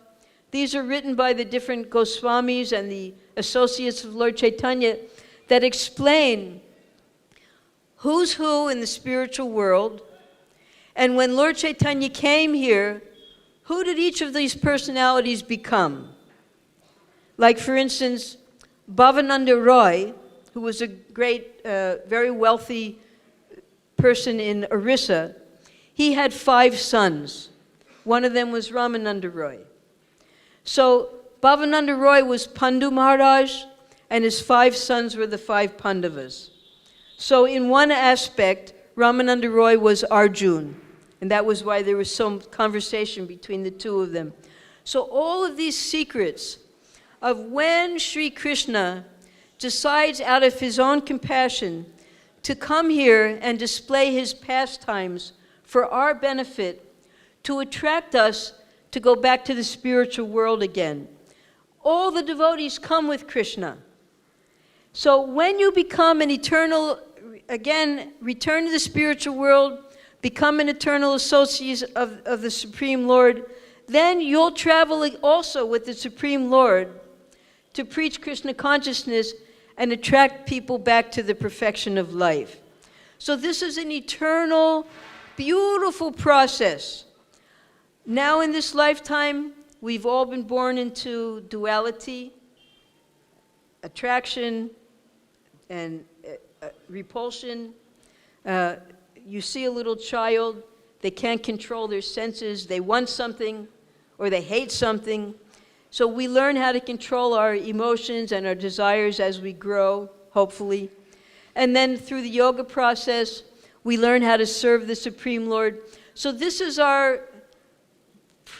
These are written by the different Goswamis and the associates of Lord Chaitanya that explain who's who in the spiritual world. And when Lord Chaitanya came here, who did each of these personalities become? Like, for instance, Bhavananda Roy, who was a great, very wealthy person in Orissa, he had 5 sons. One of them was Ramananda Roy. So Bhavananda Roy was Pandu Maharaj, and his 5 sons were the 5 Pandavas. So in one aspect, Ramananda Roy was Arjun, and that was why there was some conversation between the two of them. So all of these secrets of when Sri Krishna decides out of his own compassion to come here and display his pastimes for our benefit, to attract us to go back to the spiritual world again. All the devotees come with Krishna. So when you become an eternal, again, return to the spiritual world, become an eternal associate of the Supreme Lord, then you'll travel also with the Supreme Lord to preach Krishna consciousness and attract people back to the perfection of life. So this is an eternal, beautiful process. Now in this lifetime, we've all been born into duality, attraction, and repulsion. You see a little child, they can't control their senses, they want something or they hate something. So we learn how to control our emotions and our desires as we grow, hopefully. And then through the yoga process, we learn how to serve the Supreme Lord. So this is our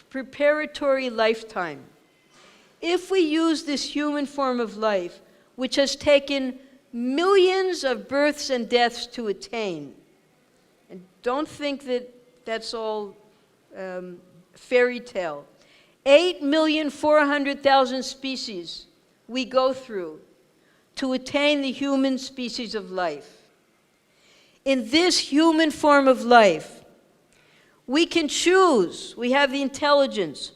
preparatory lifetime. If we use this human form of life, which has taken millions of births and deaths to attain, and don't think that that's all fairy tale. 8,400,000 species we go through to attain the human species of life. In this human form of life, we can choose. We have the intelligence.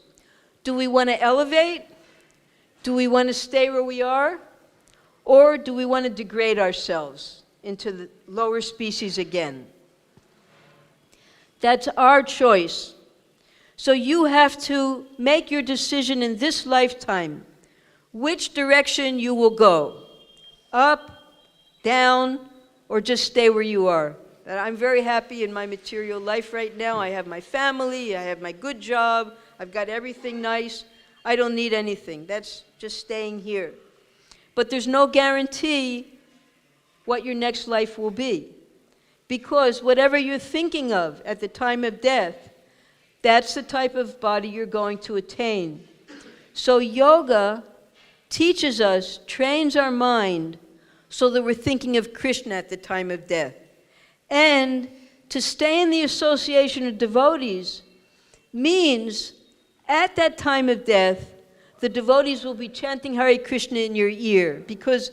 Do we want to elevate? Do we want to stay where we are? Or do we want to degrade ourselves into the lower species again? That's our choice. So you have to make your decision in this lifetime which direction you will go. Up, down, or just stay where you are. And I'm very happy in my material life right now. I have my family, I have my good job, I've got everything nice. I don't need anything. That's just staying here. But there's no guarantee what your next life will be. Because whatever you're thinking of at the time of death, that's the type of body you're going to attain. So yoga teaches us, trains our mind, so that we're thinking of Krishna at the time of death. And to stay in the association of devotees means at that time of death, the devotees will be chanting Hare Krishna in your ear. Because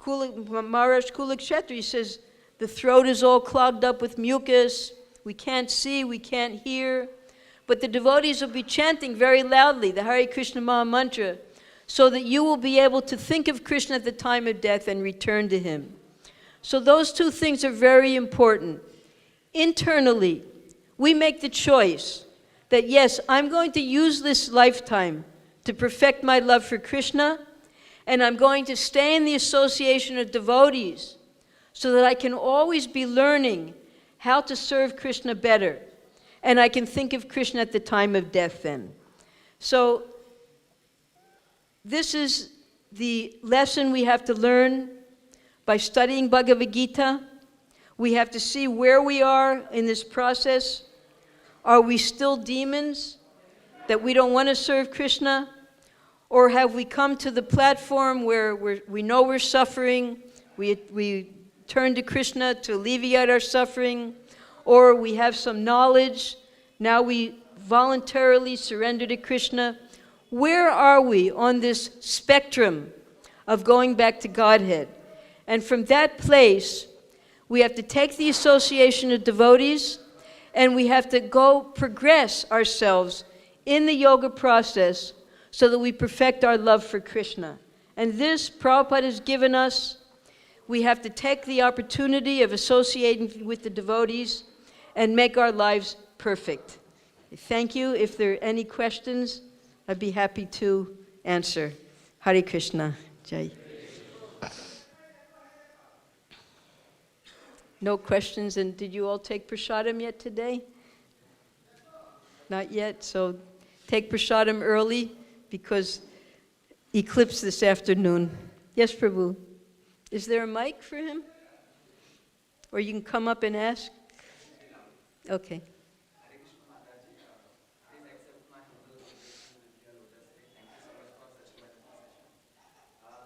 Maharaj Kulakshetri says, the throat is all clogged up with mucus, we can't see, we can't hear. But the devotees will be chanting very loudly the Hare Krishna Maha Mantra, so that you will be able to think of Krishna at the time of death and return to him. So those two things are very important. Internally, we make the choice that yes, I'm going to use this lifetime to perfect my love for Krishna, and I'm going to stay in the association of devotees so that I can always be learning how to serve Krishna better. And I can think of Krishna at the time of death then. So this is the lesson we have to learn by studying Bhagavad Gita. We have to see where we are in this process. Are we still demons that we don't want to serve Krishna? Or have we come to the platform where we know we're suffering, we turn to Krishna to alleviate our suffering? or we have some knowledge, now we voluntarily surrender to Krishna. Where are we on this spectrum of going back to Godhead? And from that place, we have to take the association of devotees, and we have to go progress ourselves in the yoga process so that we perfect our love for Krishna. And this Prabhupada has given us. We have to take the opportunity of associating with the devotees and make our lives perfect. Thank you. If there are any questions, I'd be happy to answer. Hare Krishna. Jai. No questions. And did you all take prasadam yet today? Not yet. So take prasadam early because eclipse this afternoon. Yes, Prabhu. Is there a mic for him? Or you can come up and ask? Okay. Hare Krishna Mataji, please accept my humble obeisances with your lotus feet. Thank you so much for such a wonderful session.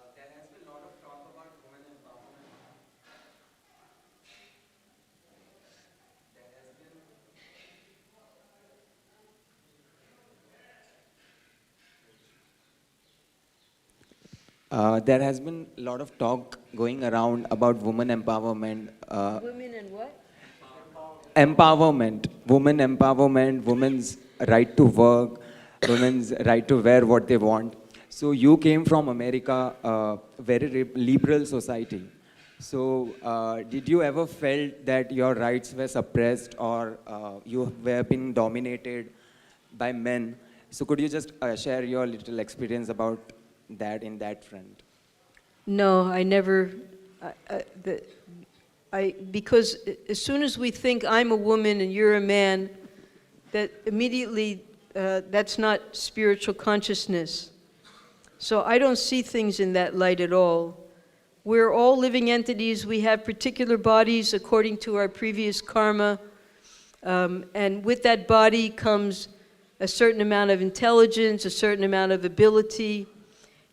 There has been a lot of talk about women empowerment. There has been a lot of talk going around about women empowerment. Women and what? Empowerment, women empowerment, women's right to work, women's right to wear what they want. So you came from America, very liberal society. So did you ever felt that your rights were suppressed or you were being dominated by men? So could you just share your little experience about that in that front? No, I never. Because as soon as we think I'm a woman and you're a man, that immediately that's not spiritual consciousness. So I don't see things in that light at all. We're all living entities. We have particular bodies according to our previous karma. And with that body comes a certain amount of intelligence, a certain amount of ability.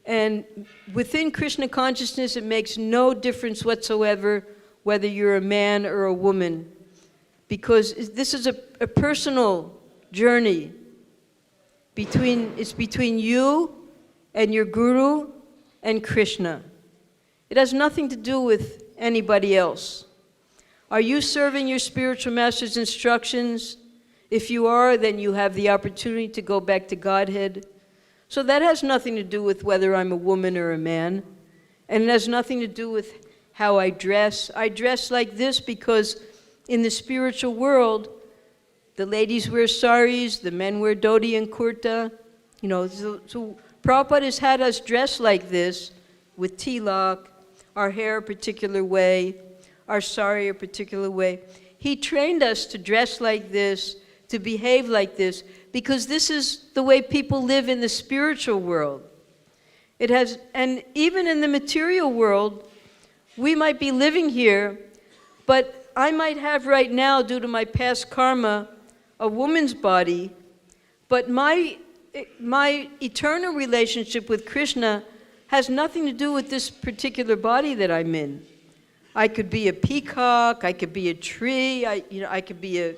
And within Krishna consciousness, it makes no difference whatsoever whether you're a man or a woman, because this is a personal journey. It's between you and your guru and Krishna. It has nothing to do with anybody else. Are you serving your spiritual master's instructions? If you are, then you have the opportunity to go back to Godhead. So that has nothing to do with whether I'm a woman or a man. And it has nothing to do with how I dress. I dress like this because in the spiritual world, the ladies wear saris, the men wear dhoti and kurta. You know, so Prabhupada has had us dress like this with tilak, our hair a particular way, our sari a particular way. He trained us to dress like this, to behave like this, because this is the way people live in the spiritual world. It has, and even in the material world, we might be living here, but I might have right now, due to my past karma, a woman's body, but my eternal relationship with Krishna has nothing to do with this particular body that I'm in. I could be a peacock, I could be a tree, I could be a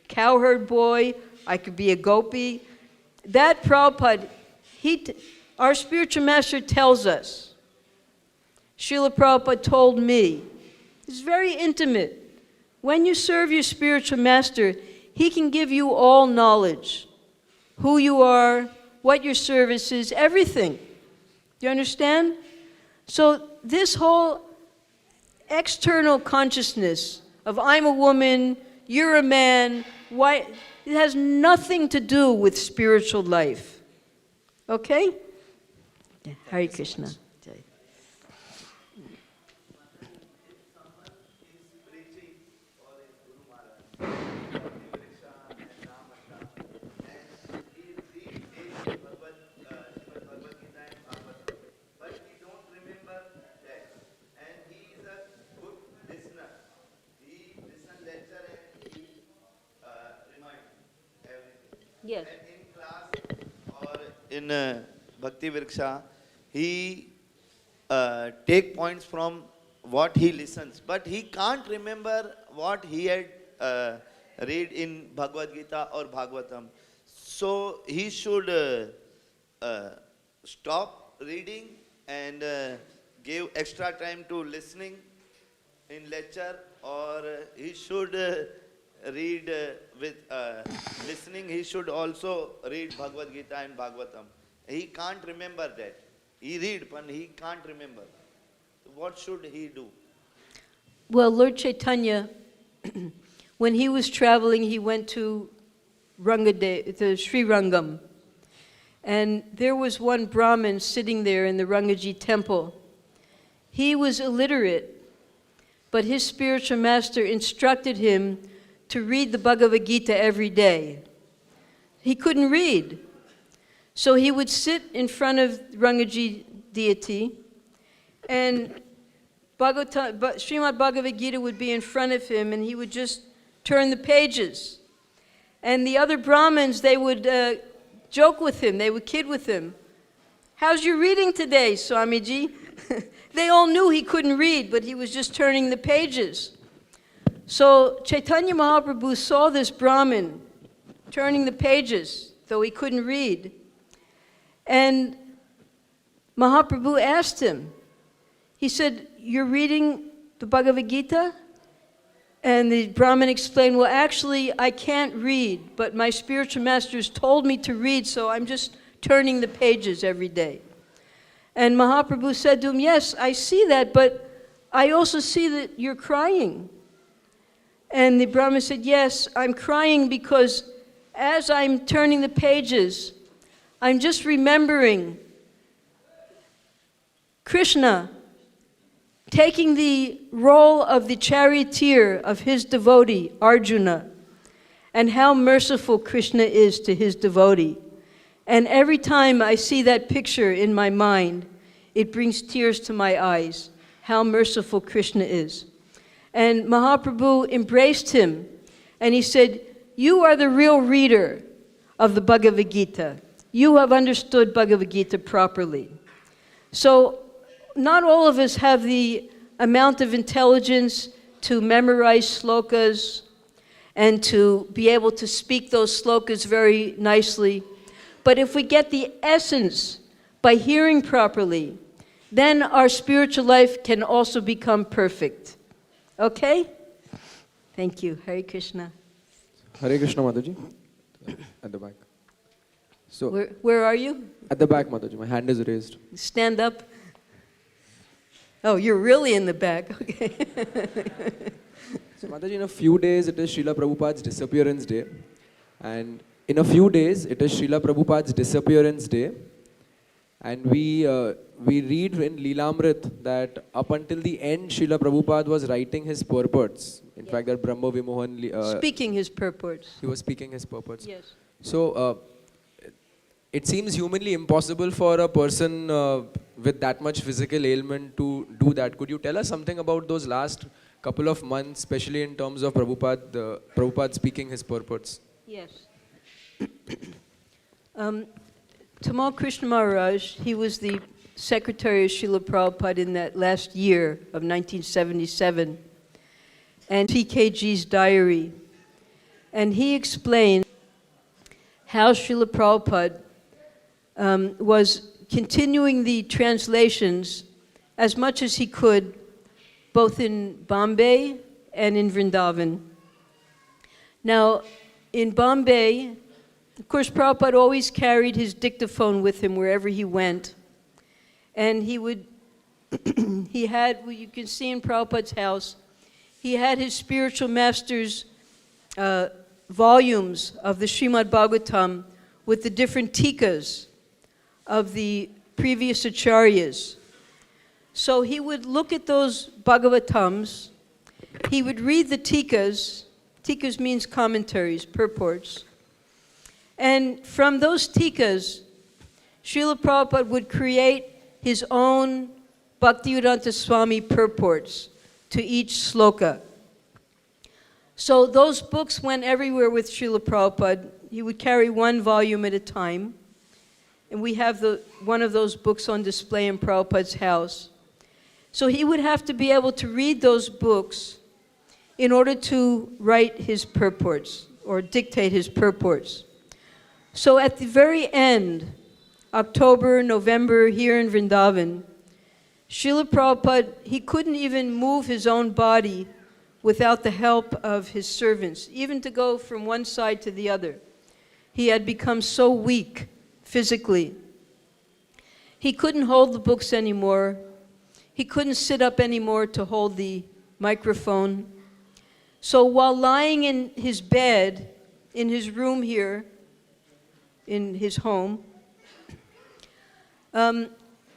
cowherd boy, I could be a gopi. That Prabhupada, our spiritual master tells us. Srila Prabhupada told me, it's very intimate. When you serve your spiritual master, he can give you all knowledge. Who you are, what your service is, everything. Do you understand? So this whole external consciousness of I'm a woman, you're a man, why, it has nothing to do with spiritual life. Okay? Yeah, Hare Krishna. Yes. And in class or in Bhakti Vriksha, he take points from what he listens, but he can't remember what he had read in Bhagavad Gita or Bhagavatam. So he should stop reading and give extra time to listening in lecture, or he should read with listening. He should also read Bhagavad Gita and Bhagavatam. He can't remember that. He read, but he can't remember. What should he do? Well, Lord Chaitanya, when he was traveling, he went to Sri Rangam. And there was one Brahmin sitting there in the Rangaji temple. He was illiterate, but his spiritual master instructed him to read the Bhagavad Gita every day. He couldn't read. So he would sit in front of Rangaji deity, and Srimad Bhagavad Gita would be in front of him, and he would just turn the pages. And the other Brahmins, they would joke with him, they would kid with him. How's your reading today, Swamiji? They all knew he couldn't read, but he was just turning the pages. So Chaitanya Mahaprabhu saw this Brahmin turning the pages, though he couldn't read. And Mahaprabhu asked him, he said, "You're reading the Bhagavad Gita?" And the Brahmin explained, "Well, actually, I can't read, but my spiritual masters told me to read, so I'm just turning the pages every day." And Mahaprabhu said to him, "Yes, I see that, but I also see that you're crying." And the Brahmin said, "Yes, I'm crying because as I'm turning the pages, I'm just remembering Krishna taking the role of the charioteer of his devotee, Arjuna, and how merciful Krishna is to his devotee. And every time I see that picture in my mind, it brings tears to my eyes, how merciful Krishna is." And Mahaprabhu embraced him, and he said, "You are the real reader of the Bhagavad Gita. You have understood Bhagavad Gita properly." So not all of us have the amount of intelligence to memorize slokas and to be able to speak those slokas very nicely. But if we get the essence by hearing properly, then our spiritual life can also become perfect. Okay? Thank you. Hare Krishna. Hare Krishna, Mataji. At the back. So, Where are you? at the back, Mataji. My hand is raised. Stand up. Oh, you're really in the back. Okay. So, Mataji, in a few days, it is Srila Prabhupada's disappearance day. And in a few days, it is Srila Prabhupada's disappearance day. And we read in Leelamrit that up until the end, Srila Prabhupada was writing his purports. In fact, that Brahma Vimohan... Speaking his purports. He was speaking his purports. Yes. So, it seems humanly impossible for a person with that much physical ailment to do that. Could you tell us something about those last couple of months, especially in terms of Prabhupada speaking his purports? Yes. Tamal Krishna Maharaj, he was the secretary of Srila Prabhupada in that last year of 1977, and TKG's diary. And he explained how Srila Prabhupada was continuing the translations as much as he could, both in Bombay and in Vrindavan. Now, in Bombay, of course, Prabhupada always carried his dictaphone with him wherever he went. And he would, he had, well, you can see in Prabhupada's house, he had his spiritual master's volumes of the Srimad Bhagavatam with the different tikas of the previous acharyas. So he would look at those Bhagavatams, he would read the tikas. Tikas means commentaries, purports. And from those tikas, Srila Prabhupada would create his own Bhaktivedanta Swami purports to each sloka. So those books went everywhere with Srila Prabhupada. He would carry one volume at a time. And we have one of those books on display in Prabhupada's house. So he would have to be able to read those books in order to write his purports or dictate his purports. So at the very end, October, November, here in Vrindavan, Srila Prabhupada, he couldn't even move his own body without the help of his servants, even to go from one side to the other. He had become so weak physically. He couldn't hold the books anymore. He couldn't sit up anymore to hold the microphone. So while lying in his bed, in his room here, in his home,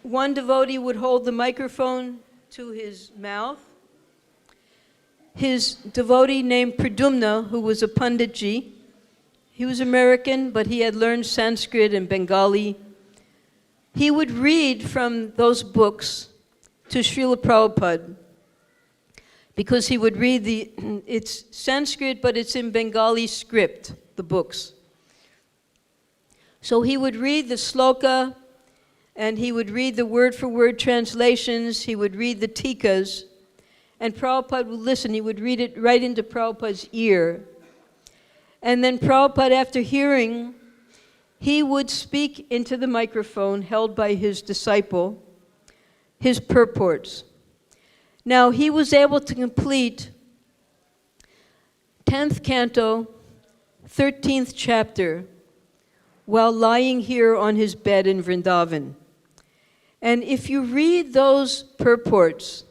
one devotee would hold the microphone to his mouth. His devotee named Pradumna, who was a Panditji, he was American, but he had learned Sanskrit and Bengali. He would read from those books to Srila Prabhupada, because he would read it's Sanskrit, but it's in Bengali script, the books. So he would read the sloka, and he would read the word-for-word translations, he would read the tikas, and Prabhupada would listen. He would read it right into Prabhupada's ear. And then Prabhupada, after hearing, he would speak into the microphone held by his disciple, his purports. Now, he was able to complete 10th canto, 13th chapter, while lying here on his bed in Vrindavan. And if you read those purports,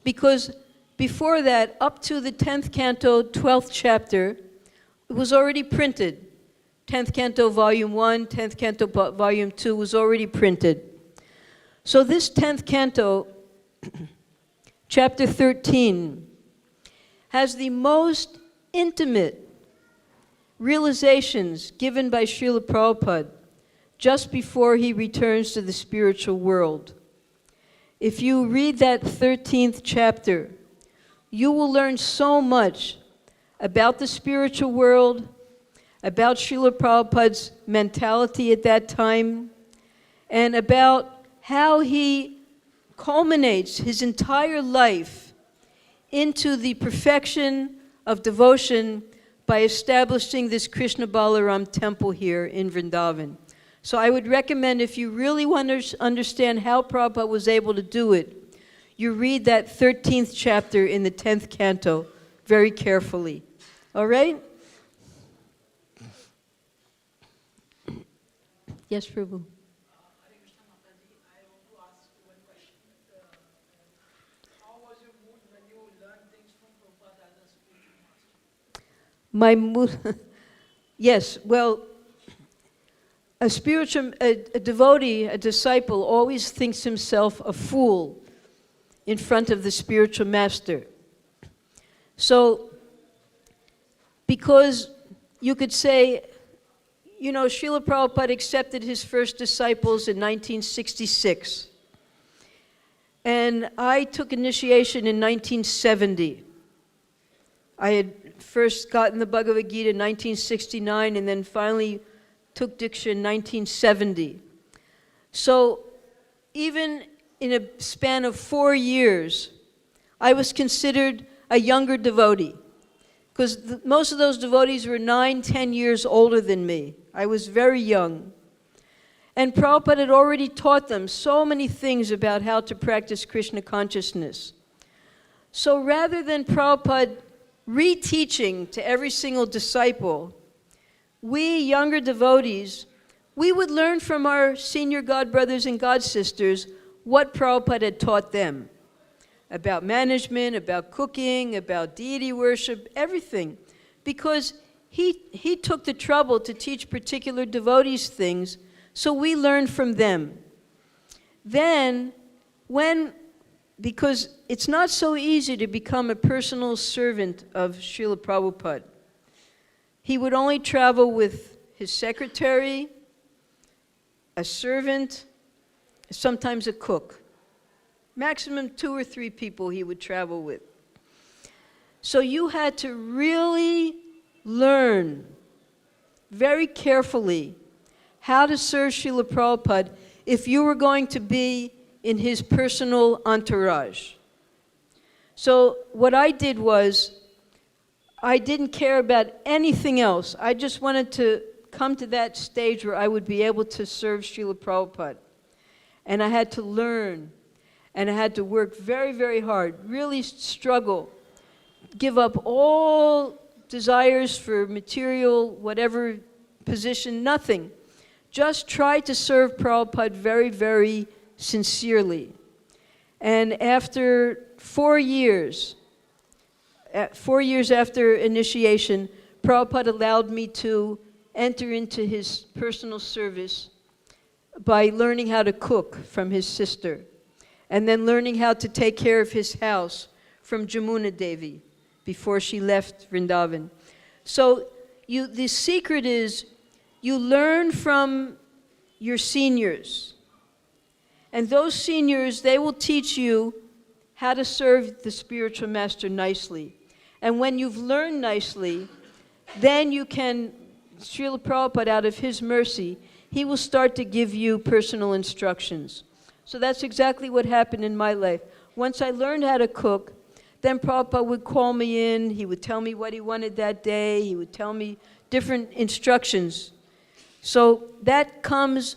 because before that, up to the 10th canto, 12th chapter, it was already printed. 10th canto, volume 1, 10th canto, volume 2 was already printed. So this 10th canto, chapter 13, has the most intimate realizations given by Srila Prabhupada just before he returns to the spiritual world. If you read that 13th chapter, you will learn so much about the spiritual world, about Srila Prabhupada's mentality at that time, and about how he culminates his entire life into the perfection of devotion by establishing this Krishna Balaram temple here in Vrindavan. So I would recommend, if you really want to understand how Prabhupada was able to do it, you read that 13th chapter in the 10th canto very carefully. All right? Yes, Prabhu. My mood, yes, well, a devotee, a disciple, always thinks himself a fool in front of the spiritual master. So, because you could say, you know, Srila Prabhupada accepted his first disciples in 1966. And I took initiation in 1970. I had first gotten the Bhagavad Gita in 1969 and then finally took Diksha in 1970. So even in a span of 4 years, I was considered a younger devotee, because most of those devotees were 9, 10 years older than me. I was very young. And Prabhupada had already taught them so many things about how to practice Krishna consciousness. So rather than Prabhupada reteaching to every single disciple, we younger devotees, we would learn from our senior God brothers and God sisters what Prabhupada had taught them about management, about cooking, about deity worship, everything. Because he took the trouble to teach particular devotees things, so we learned from them. Then, because it's not so easy to become a personal servant of Srila Prabhupada. He would only travel with his secretary, a servant, sometimes a cook. Maximum 2 or 3 people he would travel with. So you had to really learn very carefully how to serve Srila Prabhupada if you were going to be in his personal entourage. So what I did was, I didn't care about anything else. I just wanted to come to that stage where I would be able to serve Srila Prabhupada. And I had to learn, and I had to work very, very hard, really struggle, give up all desires for material, whatever position, nothing. Just try to serve Prabhupada very, very sincerely. And after 4 years after initiation, Prabhupada allowed me to enter into his personal service by learning how to cook from his sister, and then learning how to take care of his house from Jamuna Devi before she left Vrindavan. So the secret is you learn from your seniors. And those seniors, they will teach you how to serve the spiritual master nicely. And when you've learned nicely, then you can, Srila Prabhupada, out of his mercy, he will start to give you personal instructions. So that's exactly what happened in my life. Once I learned how to cook, then Prabhupada would call me in, he would tell me what he wanted that day, he would tell me different instructions. So that comes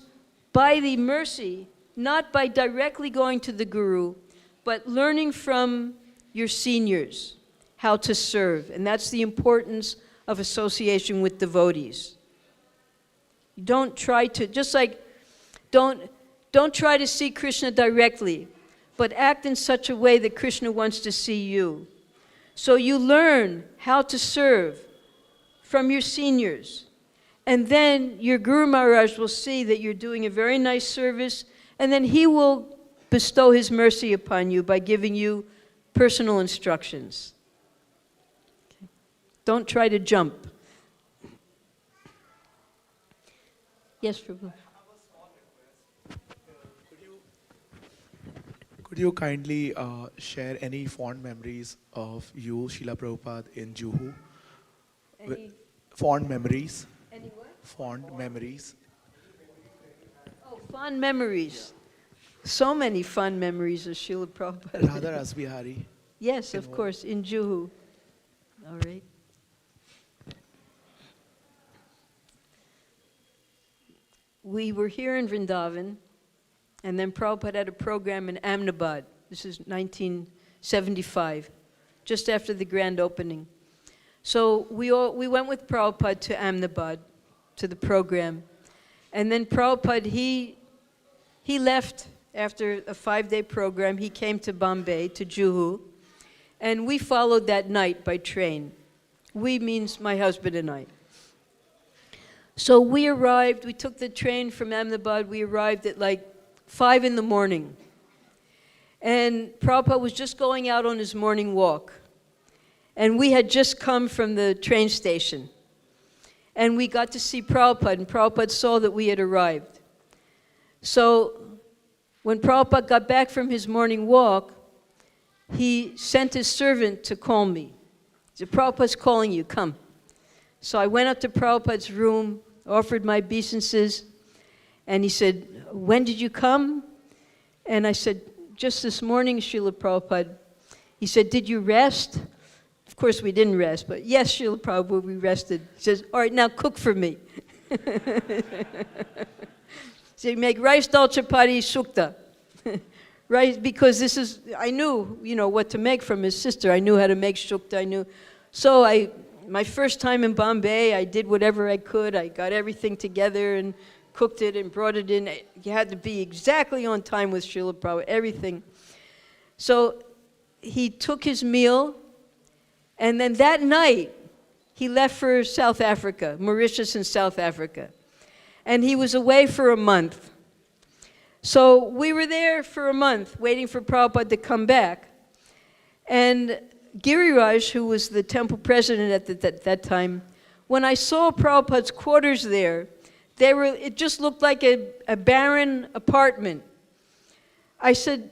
by the mercy, not by directly going to the Guru, but learning from your seniors how to serve. And that's the importance of association with devotees. Don't try to, just like, don't try to see Krishna directly, but act in such a way that Krishna wants to see you. So you learn how to serve from your seniors. And then your Guru Maharaj will see that you're doing a very nice service, and then he will bestow his mercy upon you by giving you personal instructions. Okay. Don't try to jump. Yes, Prabhu. Could you kindly share any fond memories of you, Srila Prabhupada, in Juhu? Any Fond memories. what? Fond memories. Oh, fond memories. So many fond memories of Srila Prabhupada. Radha Rasbihari. Yes, of course, in Juhu. All right. We were here in Vrindavan, and then Prabhupada had a program in Ahmedabad. This is 1975, just after the grand opening. So we went with Prabhupada to Ahmedabad, to the program. And then Prabhupada, he left after a 5-day program. He came to Bombay, to Juhu, and we followed that night by train. We means my husband and I. So we arrived, we took the train from Ahmedabad, we arrived at like 5 in the morning. And Prabhupada was just going out on his morning walk. And we had just come from the train station. And we got to see Prabhupada, and Prabhupada saw that we had arrived. So when Prabhupada got back from his morning walk, he sent his servant to call me. He said, Prabhupada's calling you, come. So I went up to Prabhupada's room, offered my obeisances, and he said, when did you come? And I said, just this morning, Srila Prabhupada. He said, did you rest? Of course, we didn't rest, but yes, Srila Prabhupada, we rested. He says, all right, now cook for me. So you make rice, dal, chapati, sukta. Rice, because this is, I knew, what to make from his sister. I knew how to make sukta, I knew. So my first time in Bombay, I did whatever I could. I got everything together and cooked it and brought it in. You had to be exactly on time with Srila Prabhupada, everything. So he took his meal, and then that night, he left for South Africa, Mauritius and South Africa. And he was away for a month. So we were there for a month, waiting for Prabhupada to come back. And Giriraj, who was the temple president at that time, when I saw Prabhupada's quarters there, it just looked like a barren apartment. I said,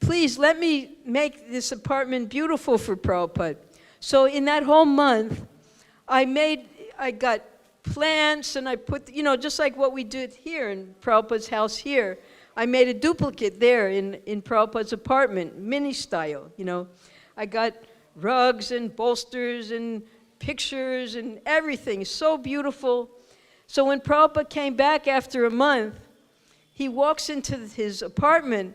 please let me make this apartment beautiful for Prabhupada. So in that whole month, I got plants, and I put, just like what we did here in Prabhupada's house here, I made a duplicate there in Prabhupada's apartment, mini style, I got rugs and bolsters and pictures and everything, so beautiful. So when Prabhupada came back after a month, he walks into his apartment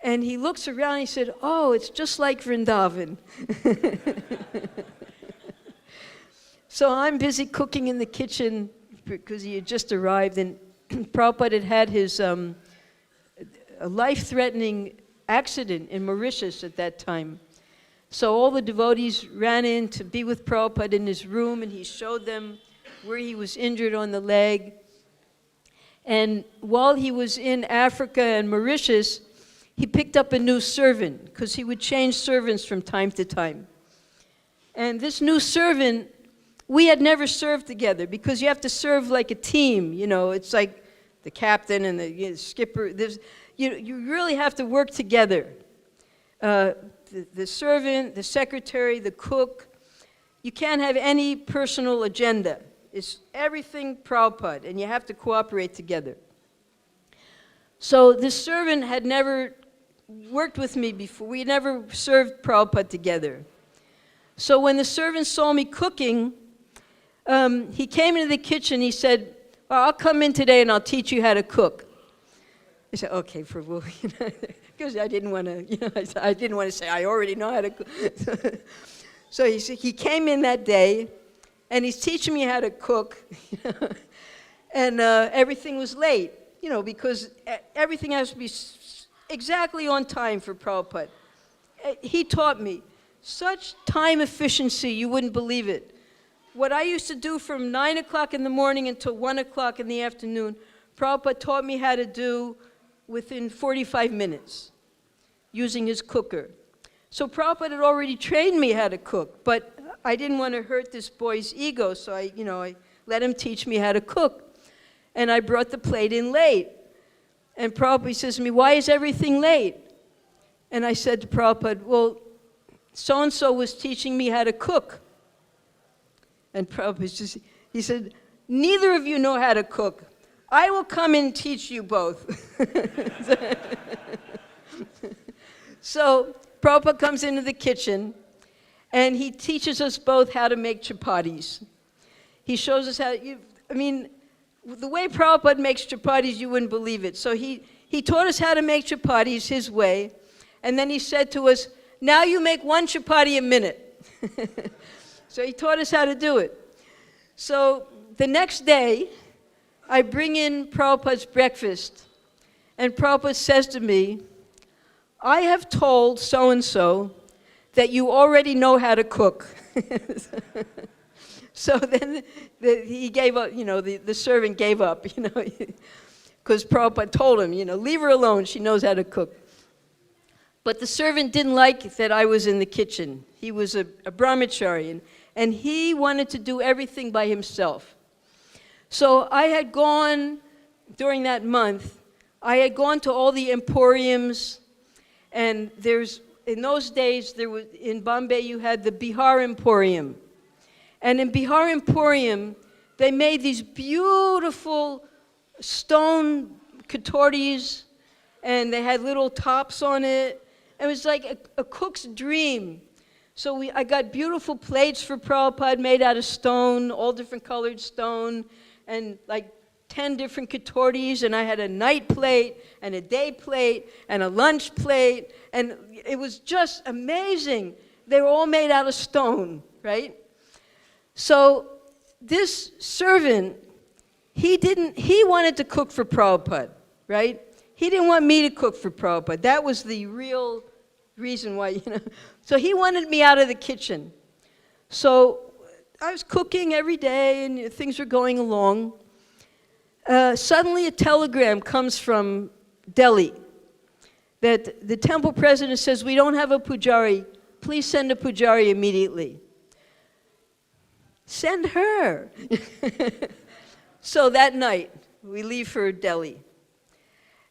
and he looks around and he said, "Oh, it's just like Vrindavan." So I'm busy cooking in the kitchen because he had just arrived, and Prabhupada had his a life-threatening accident in Mauritius at that time. So all the devotees ran in to be with Prabhupada in his room, and he showed them where he was injured on the leg. And while he was in Africa and Mauritius, he picked up a new servant, because he would change servants from time to time. And this new servant, we had never served together, because you have to serve like a team. You know, it's like the captain and the skipper. You really have to work together. The servant, the secretary, the cook. You can't have any personal agenda. It's everything Prabhupada, and you have to cooperate together. So this servant had never worked with me before. We had never served Prabhupada together. So when the servant saw me cooking, he came into the kitchen. He said, "Well, I'll come in today and I'll teach you how to cook." I said, "Okay, Prabhu," because I didn't want to, I didn't want to say I already know how to cook. So he came in that day, and he's teaching me how to cook, and everything was late, because everything has to be exactly on time for Prabhupada. He taught me such time efficiency, you wouldn't believe it. What I used to do from 9 o'clock in the morning until 1 o'clock in the afternoon, Prabhupada taught me how to do within 45 minutes, using his cooker. So Prabhupada had already trained me how to cook, but I didn't want to hurt this boy's ego, so I let him teach me how to cook. And I brought the plate in late. And Prabhupada says to me, "Why is everything late?" And I said to Prabhupada, "Well, so-and-so was teaching me how to cook." And Prabhupada he said, "Neither of you know how to cook. I will come and teach you both." So Prabhupada comes into the kitchen, and he teaches us both how to make chapatis. He shows us how, the way Prabhupada makes chapatis, you wouldn't believe it. So he taught us how to make chapatis his way, and then he said to us, "Now you make one chapati a minute." So he taught us how to do it. So the next day, I bring in Prabhupada's breakfast, and Prabhupada says to me, "I have told so-and-so that you already know how to cook." So then he gave up, the servant gave up, because Prabhupada told him, "Leave her alone, she knows how to cook." But the servant didn't like that I was in the kitchen. He was a brahmachari, and he wanted to do everything by himself. So I had gone, during that month, I had gone to all the emporiums, and in those days, in Bombay, you had the Bihar Emporium. And in Bihar Emporium, they made these beautiful stone katoris, and they had little tops on it. It was like a cook's dream. So I got beautiful plates for Prabhupada made out of stone, all different colored stone, and like 10 different katoris, and I had a night plate, and a day plate, and a lunch plate, and it was just amazing. They were all made out of stone, right? So this servant, he wanted to cook for Prabhupada, right? He didn't want me to cook for Prabhupada. That was the real reason why, So he wanted me out of the kitchen. So I was cooking every day, and things were going along. Suddenly a telegram comes from Delhi that the temple president says, "We don't have a pujari. Please send a pujari immediately." Send her. So that night, we leave for Delhi.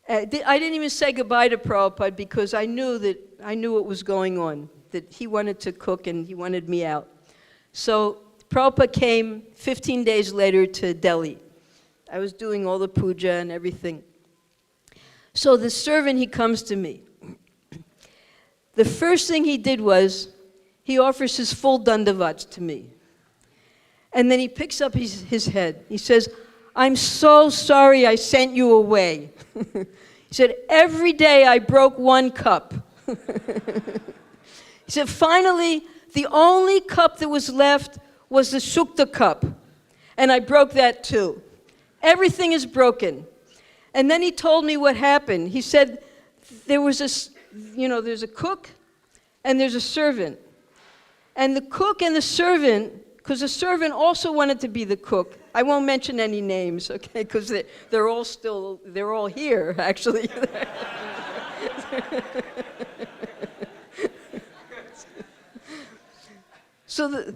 I didn't even say goodbye to Prabhupada, because I knew what was going on, that he wanted to cook and he wanted me out. So Prabhupada came 15 days later to Delhi. I was doing all the puja and everything. So the servant, he comes to me. The first thing he did was, he offers his full dandavats to me. And then he picks up his head. He says, I'm so sorry I sent you away. He said, every day I broke one cup. He said, finally, the only cup that was left was the Shukta cup. And I broke that too. Everything is broken. And then he told me what happened. He said, there's a cook and there's a servant. And the cook and the servant, because the servant also wanted to be the cook. I won't mention any names, okay, because they're all here, actually. So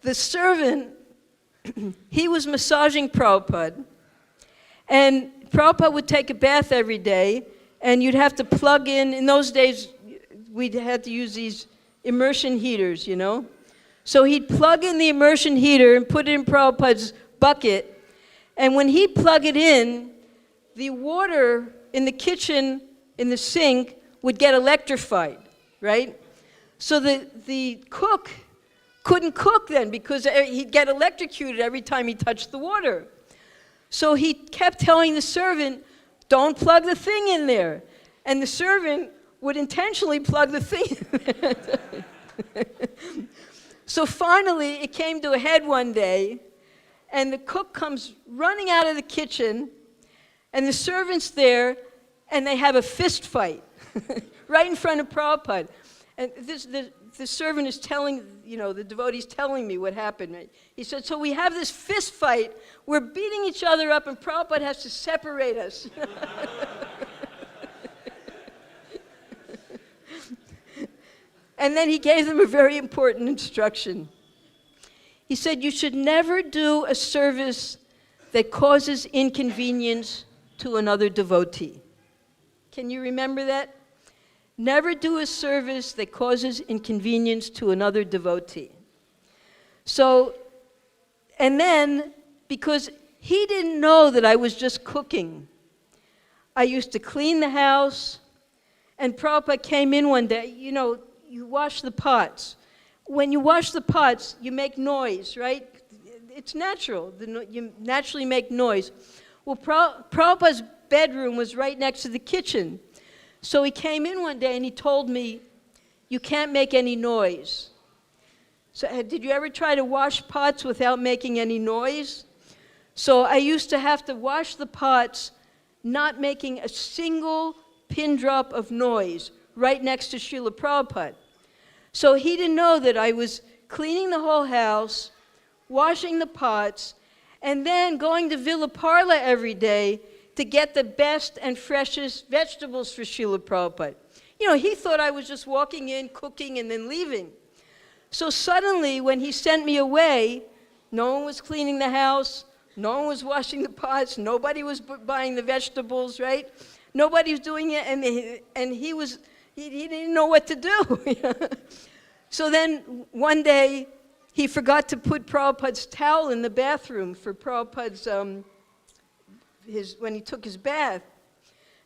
the servant, he was massaging Prabhupada, and Prabhupada would take a bath every day, and you'd have to plug in those days, we'd had to use these immersion heaters, you know? So he'd plug in the immersion heater and put it in Prabhupada's bucket, and when he'd plug it in, the water in the kitchen, in the sink, would get electrified, right? So the cook couldn't cook then because he'd get electrocuted every time he touched the water. So he kept telling the servant, don't plug the thing in there. And the servant would intentionally plug the thing in there. So finally, it came to a head one day, and the cook comes running out of the kitchen, and the servant's there, and they have a fist fight right in front of Prabhupada. And the servant is telling, the devotee's telling me what happened. He said, so we have this fist fight, we're beating each other up, and Prabhupada has to separate us. And then he gave them a very important instruction. He said, you should never do a service that causes inconvenience to another devotee. Can you remember that? Never do a service that causes inconvenience to another devotee. So, and then, because he didn't know that I was just cooking, I used to clean the house, and Prabhupada came in one day, you wash the pots. When you wash the pots, you make noise, right? It's natural. You naturally make noise. Well, Prabhupada's bedroom was right next to the kitchen. So he came in one day and he told me, you can't make any noise. So did you ever try to wash pots without making any noise? So I used to have to wash the pots, not making a single pin drop of noise, right next to Srila Prabhupada. So he didn't know that I was cleaning the whole house, washing the pots, and then going to Villa Parla every day to get the best and freshest vegetables for Srila Prabhupada. He thought I was just walking in, cooking, and then leaving. So suddenly, when he sent me away, no one was cleaning the house, no one was washing the pots, nobody was buying the vegetables, right? Nobody was doing it, and he didn't know what to do. So then one day, he forgot to put Prabhupada's towel in the bathroom for Prabhupada's, when he took his bath.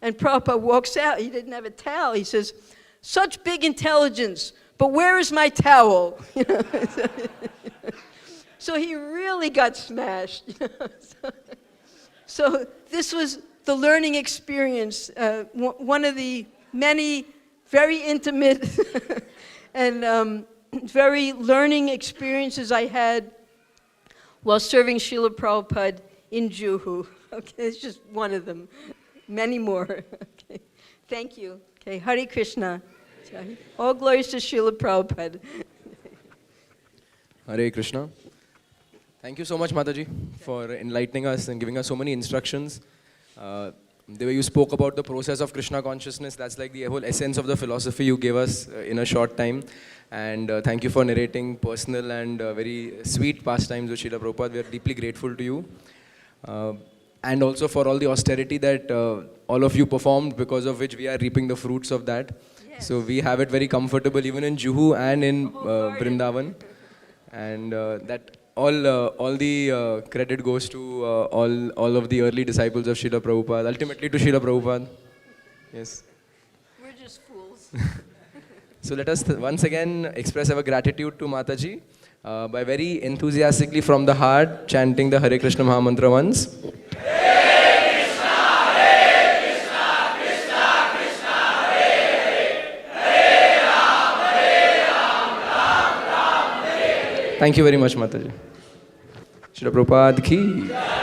And Prabhupada walks out, he didn't have a towel. He says, such big intelligence, but where is my towel? So he really got smashed. So this was the learning experience, one of the many very intimate and very learning experiences I had while serving Srila Prabhupada in Juhu. Okay, it's just one of them. Many more. Okay. Thank you. Okay, Hare Krishna. All glories to Srila Prabhupada. Hare Krishna. Thank you so much, Mataji, for enlightening us and giving us so many instructions. The way you spoke about the process of Krishna consciousness, that's like the whole essence of the philosophy you gave us in a short time. And thank you for narrating personal and very sweet pastimes with Srila Prabhupada. We are deeply grateful to you. And also for all the austerity that all of you performed, because of which we are reaping the fruits of that. Yes. So we have it very comfortable even in Juhu and in Vrindavan. And that all the credit goes to all of the early disciples of Srila Prabhupada, ultimately to Srila Prabhupada. Yes. We're just fools. So let us once again express our gratitude to Mataji by very enthusiastically from the heart chanting the Hare Krishna Mahamantra once. Thank you very much, Mataji. Srila Prabhupada ki.